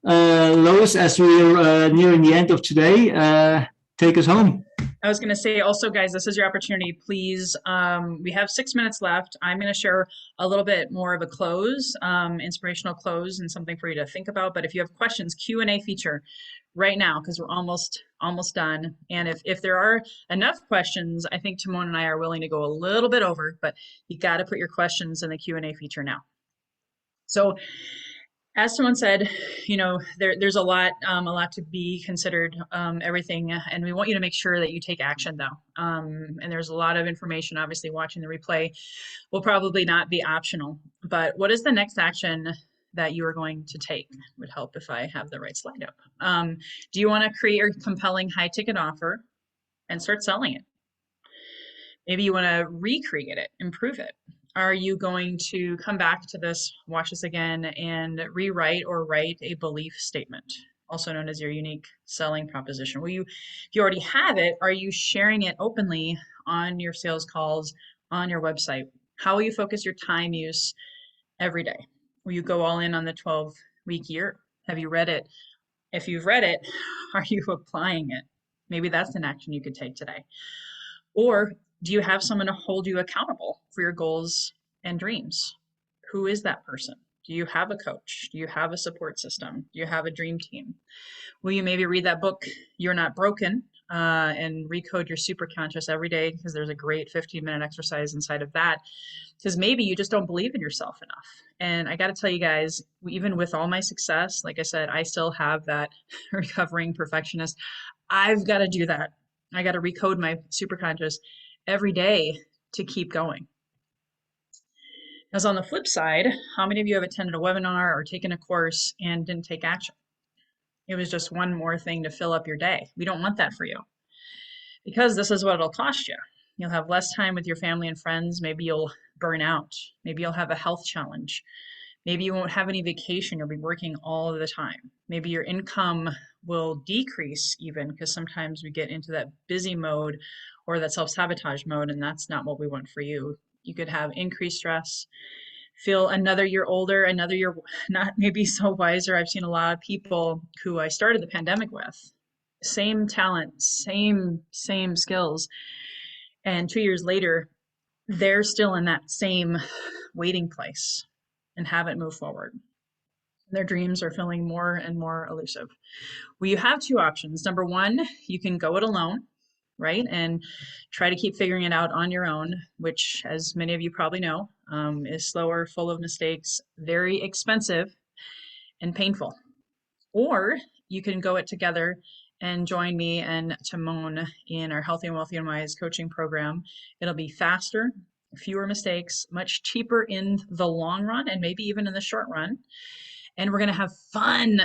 Lois, as we're nearing the end of today, take us home. I was going to say also, guys, this is your opportunity. Please, we have 6 minutes left. I'm going to share a little bit more of a close, inspirational close, and something for you to think about. But if you have questions, Q&A feature right now, because we're almost done. And if there are enough questions, I think Timon and I are willing to go a little bit over, but you got to put your questions in the Q&A feature now. So, as someone said, you know, there's a lot to be considered, everything, and we want you to make sure that you take action though. And there's a lot of information, obviously watching the replay will probably not be optional, but what is the next action that you are going to take? Would help if I have the right slide up. Do you want to create a compelling high ticket offer and start selling it? Maybe you want to recreate it, improve it. Are you going to come back to this, watch this again, and rewrite or write a belief statement, also known as your unique selling proposition? If you already have it, are you sharing it openly on your sales calls, on your website? How will you focus your time use every day? Will you go all in on the 12-week year? Have you read it? If you've read it, are you applying it? Maybe that's an action you could take today. Or do you have someone to hold you accountable for your goals and dreams? Who is that person? Do you have a coach? Do you have a support system? Do you have a dream team? Will you maybe read that book, You're Not Broken, and recode your superconscious every day? Because there's a great 15-minute exercise inside of that. Because maybe you just don't believe in yourself enough. And I got to tell you guys, even with all my success, like I said, I still have that recovering perfectionist. I've got to do that. I got to recode my superconscious every day to keep going. As on the flip side, how many of you have attended a webinar or taken a course and didn't take action? It was just one more thing to fill up your day. We don't want that for you, because this is what it'll cost you. You'll have less time with your family and friends. Maybe you'll burn out. Maybe you'll have a health challenge. Maybe you won't have any vacation. You'll be working all of the time. Maybe your income will decrease even, because sometimes we get into that busy mode or that self-sabotage mode, and that's not what we want for you. You could have increased stress, feel another year older, another year not maybe so wiser. I've seen a lot of people who I started the pandemic with, same talent, same skills, and 2 years later, they're still in that same waiting place and haven't moved forward. Their dreams are feeling more and more elusive. Well, you have two options. Number one, you can go it alone, right? And try to keep figuring it out on your own, which, as many of you probably know, is slower, full of mistakes, very expensive, and painful. Or you can go it together and join me and Timon in our Healthy and Wealthy and Wise coaching program. It'll be faster, fewer mistakes, much cheaper in the long run, and maybe even in the short run. And we're going to have fun.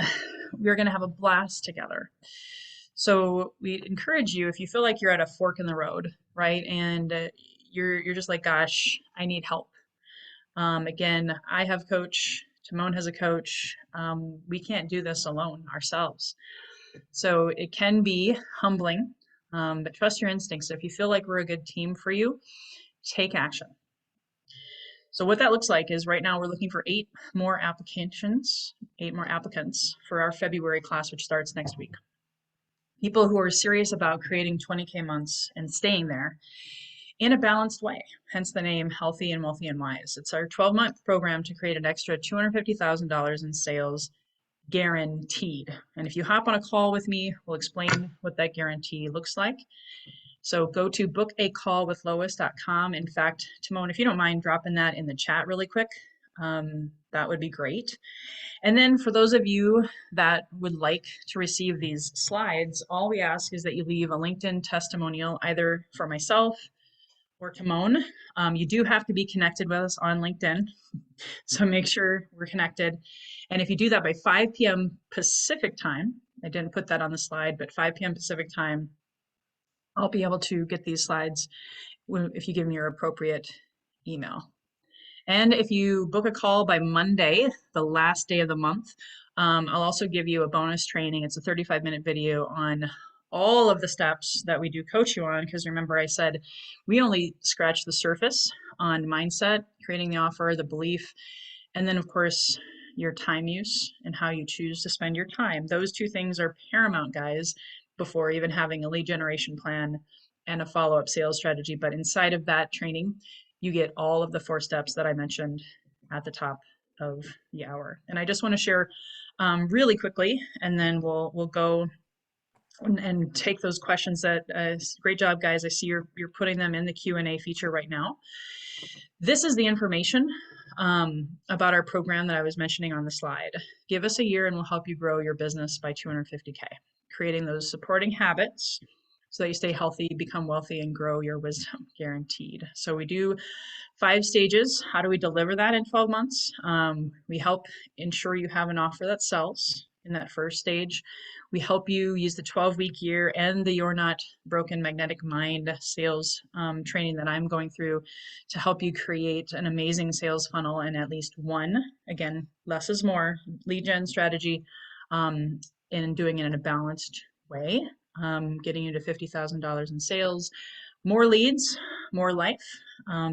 We're going to have a blast together. So we encourage you, if you feel like you're at a fork in the road, right? And you're just like, gosh, I need help. Again, I have a coach. Timon has a coach. We can't do this alone ourselves. So it can be humbling, but trust your instincts. If you feel like we're a good team for you, take action. So what that looks like is right now we're looking for 8 more applicants for our February class, which starts next week. People who are serious about creating 20K months and staying there in a balanced way, hence the name Healthy and Wealthy and Wise. It's our 12-month program to create an extra $250,000 in sales, guaranteed. And if you hop on a call with me, we'll explain what that guarantee looks like. So go to bookacallwithlois.com. In fact, Timon, if you don't mind dropping that in the chat really quick, that would be great. And then for those of you that would like to receive these slides, all we ask is that you leave a LinkedIn testimonial either for myself or Timon. You do have to be connected with us on LinkedIn, so make sure we're connected. And if you do that by 5 p.m. Pacific time, I didn't put that on the slide, but 5 p.m. Pacific time, I'll be able to get these slides if you give me your appropriate email. And if you book a call by Monday, the last day of the month, I'll also give you a bonus training. It's a 35-minute video on all of the steps that we do coach you on, because remember I said we only scratch the surface on mindset, creating the offer, the belief, and then of course your time use and how you choose to spend your time. Those two things are paramount, guys, before even having a lead generation plan and a follow-up sales strategy. But inside of that training, you get all of the 4 steps that I mentioned at the top of the hour. And I just want to share really quickly, and then we'll go and take those questions. That great job, guys. I see you're putting them in the Q&A feature right now. This is the information about our program that I was mentioning on the slide. Give us a year and we'll help you grow your business by 250K, creating those supporting habits so that you stay healthy, become wealthy, and grow your wisdom, guaranteed. So we do 5 stages. How do we deliver that in 12 months? We help ensure you have an offer that sells in that first stage. We help you use the 12-week year and the You're Not Broken Magnetic Mind sales training that I'm going through to help you create an amazing sales funnel and at least one, again, less is more, lead gen strategy, and doing it in a balanced way. Getting you to $50,000 in sales more leads, more life,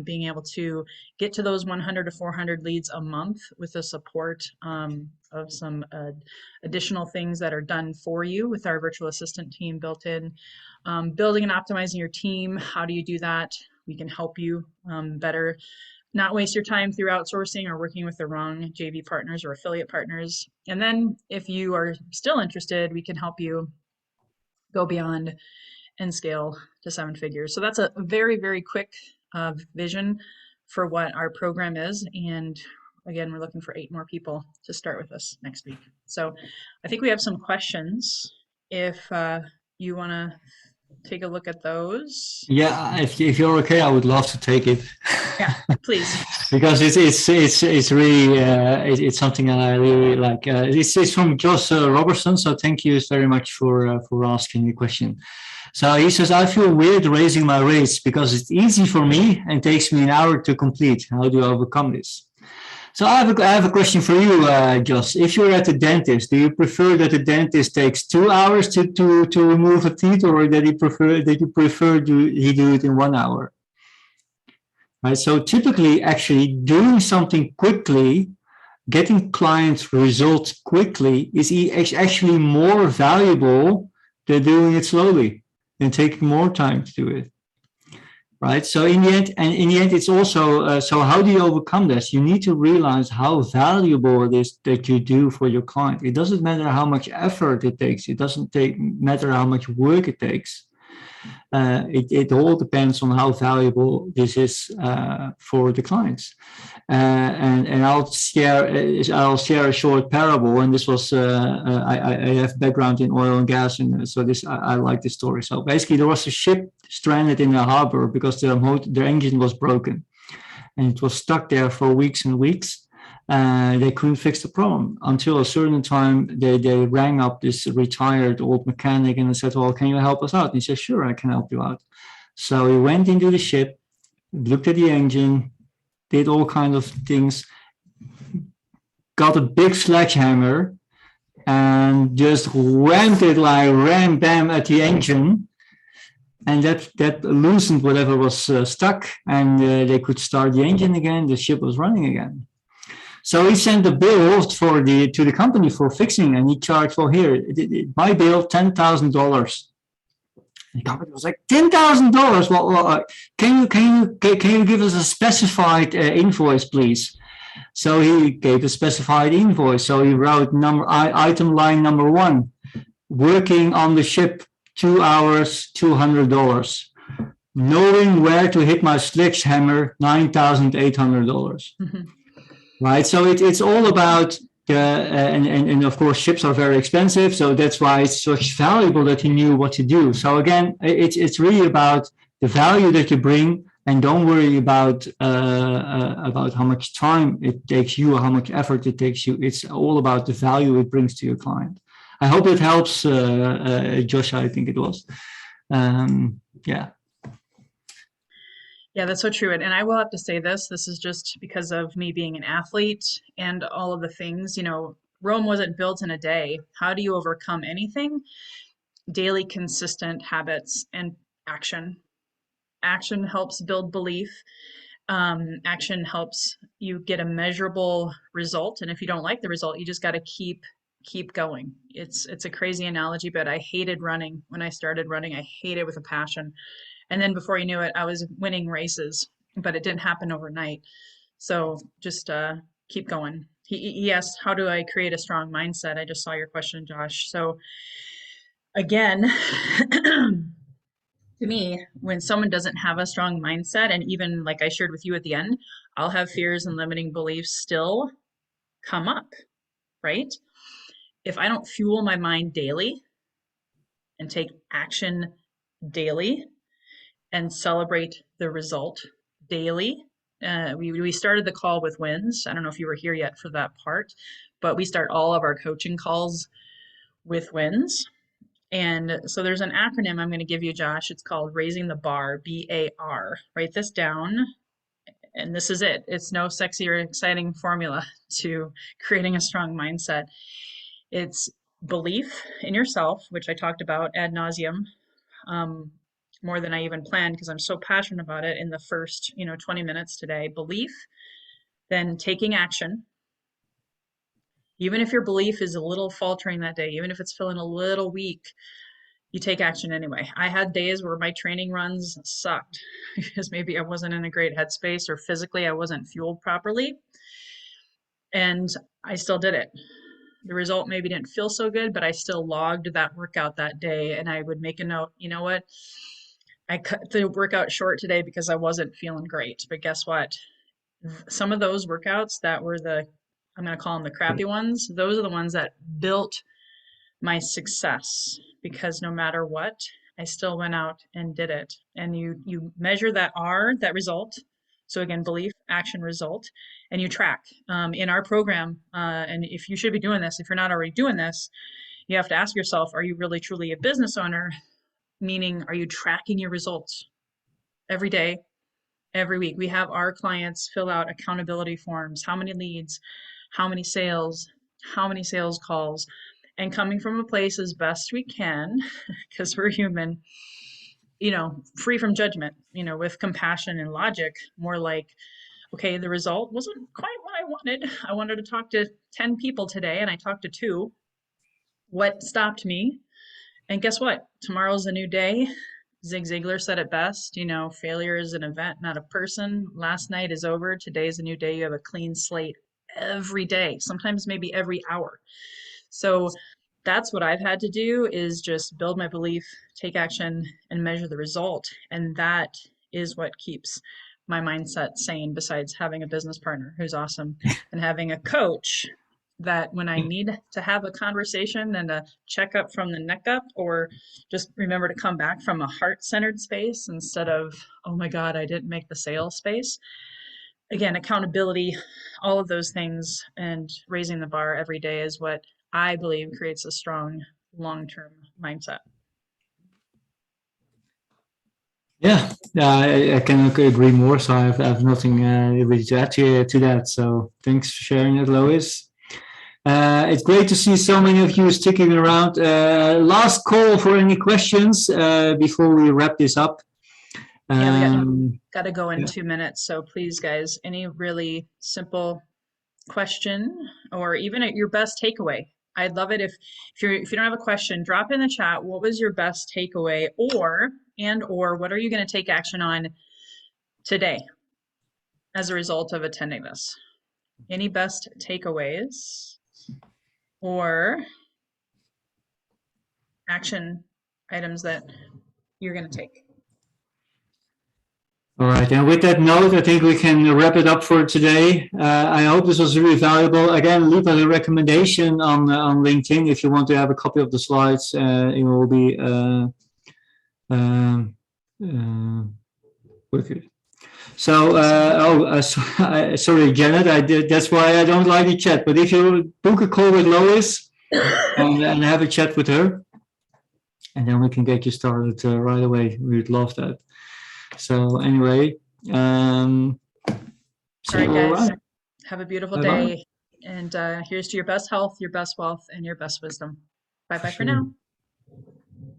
being able to get to those 100 to 400 leads a month with the support of some additional things that are done for you with our virtual assistant team built in. Building and optimizing your team. How do you do that? We can help you better not waste your time through outsourcing or working with the wrong JV partners or affiliate partners. And then if you are still interested, we can help you go beyond and scale to 7 figures. So that's a very, very quick vision for what our program is. And again, we're looking for 8 more people to start with us next week. So I think we have some questions. If you want to take a look at those. Yeah, if you're okay, I would love to take it. Yeah, please. Because it's really it's something that I really like. It's from Josh Robertson, so thank you very much for asking the question. So he says, I feel weird raising my rates because it's easy for me and takes me an hour to complete. How do I overcome this? So I have a question for you, Josh. If you're at the dentist, do you prefer that the dentist takes 2 hours to remove a teeth, or that you prefer he do it in 1 hour? Right. So typically, actually doing something quickly, getting clients results quickly is actually more valuable than doing it slowly and taking more time to do it. Right. So in the end, it's also, so how do you overcome this? You need to realize how valuable it is that you do for your client. It doesn't matter how much effort it takes. It doesn't matter how much work it takes. It all depends on how valuable this is for the clients. And I'll share a short parable. And this was I have background in oil and gas, and so I like this story. So basically, there was a ship stranded in a harbor because their engine was broken, and it was stuck there for weeks and weeks. They couldn't fix the problem until a certain time. They rang up this retired old mechanic and said, well, can you help us out? And he said, sure, I can help you out. So he went into the ship, looked at the engine, did all kinds of things, got a big sledgehammer and just rammed it like ram bam at the engine. And that loosened whatever was stuck, and they could start the engine again. The ship was running again. So he sent a bill to the company for fixing, and he charged, well, here, my bill, $10,000. The company was like, $10,000. Well, can you give us a specified invoice, please? So he gave a specified invoice. So he wrote item line number 1, working on the ship 2 hours, $200. Knowing where to hit my sledgehammer, $9,800. Mm-hmm. Right, so it's all about and of course ships are very expensive, so that's why it's so valuable that he knew what to do. So again, it's really about the value that you bring, and don't worry about how much time it takes you or how much effort it takes you. It's all about the value it brings to your client. I hope it helps, Josh. I think it was, yeah. Yeah, that's so true. And I will have to say this is just because of me being an athlete and all of the things, Rome wasn't built in a day. How do you overcome anything? Daily consistent habits and action. Action helps build belief. Action helps you get a measurable result. And if you don't like the result, you just got to keep going. It's a crazy analogy, but I hated running. When I started running, I hated it with a passion. And then before you knew it, I was winning races, but it didn't happen overnight. So just keep going. He asked, how do I create a strong mindset? I just saw your question, Josh. So again, to me, when someone doesn't have a strong mindset, and even like I shared with you at the end, I'll have fears and limiting beliefs still come up, right? If I don't fuel my mind daily and take action daily, and celebrate the result daily. We started the call with wins. I don't know if you were here yet for that part, but we start all of our coaching calls with wins. And so there's an acronym I'm going to give you, Josh. It's called Raising the Bar, BAR. Write this down. And this is it. It's no sexy or exciting formula to creating a strong mindset. It's belief in yourself, which I talked about ad nauseum. more than I even planned because I'm so passionate about it in the first, 20 minutes today. Belief, then taking action. Even if your belief is a little faltering that day, even if it's feeling a little weak, you take action anyway. I had days where my training runs sucked because maybe I wasn't in a great headspace or physically I wasn't fueled properly. And I still did it. The result maybe didn't feel so good, but I still logged that workout that day and I would make a note, you know what? I cut the workout short today because I wasn't feeling great. But guess what? Some of those workouts that were I'm going to call them the crappy ones, those are the ones that built my success because no matter what, I still went out and did it. And you measure that that result. So again, belief, action, result, and you track. In our program, and if you should be doing this, if you're not already doing this, you have to ask yourself, are you really truly a business owner? Meaning, are you tracking your results every day, every week? We have our clients fill out accountability forms. How many leads, how many sales calls, and coming from a place as best we can, because we're human, free from judgment, with compassion and logic, more like, okay, the result wasn't quite what I wanted. I wanted to talk to 10 people today and I talked to 2. What stopped me? And guess what? Tomorrow's a new day. Zig Ziglar said it best, failure is an event, not a person. Last night is over. Today's a new day. You have a clean slate every day, sometimes maybe every hour. So that's what I've had to do is just build my belief, take action, and measure the result. And that is what keeps my mindset sane, besides having a business partner who's awesome and having a coach that when I need to have a conversation and a checkup from the neck up, or just remember to come back from a heart-centered space instead of, oh my God, I didn't make the sale space. Again, accountability, all of those things, and raising the bar every day is what I believe creates a strong long-term mindset. Yeah, I can agree more. So I have nothing really to add to that. So thanks for sharing it, Lois. It's great to see so many of you sticking around. Last call for any questions before we wrap this up. Yeah, we got to go in 2 minutes. So please, guys, any really simple question or even your best takeaway. I'd love it if you don't have a question, drop in the chat. What was your best takeaway, or what are you going to take action on today as a result of attending this? Any best takeaways or action items that you're going to take? All right, and with that note, I think we can wrap it up for today. I hope this was really valuable. Again, leave a recommendation on LinkedIn if you want to have a copy of the slides. It will be with you. So, sorry, Janet. That's why I don't like the chat. But if you book a call with Lois and have a chat with her, and then we can get you started right away. We'd love that. So anyway, all right, guys. Right. Have a beautiful Bye-bye. day. And here's to your best health, your best wealth, and your best wisdom. Bye-bye for now.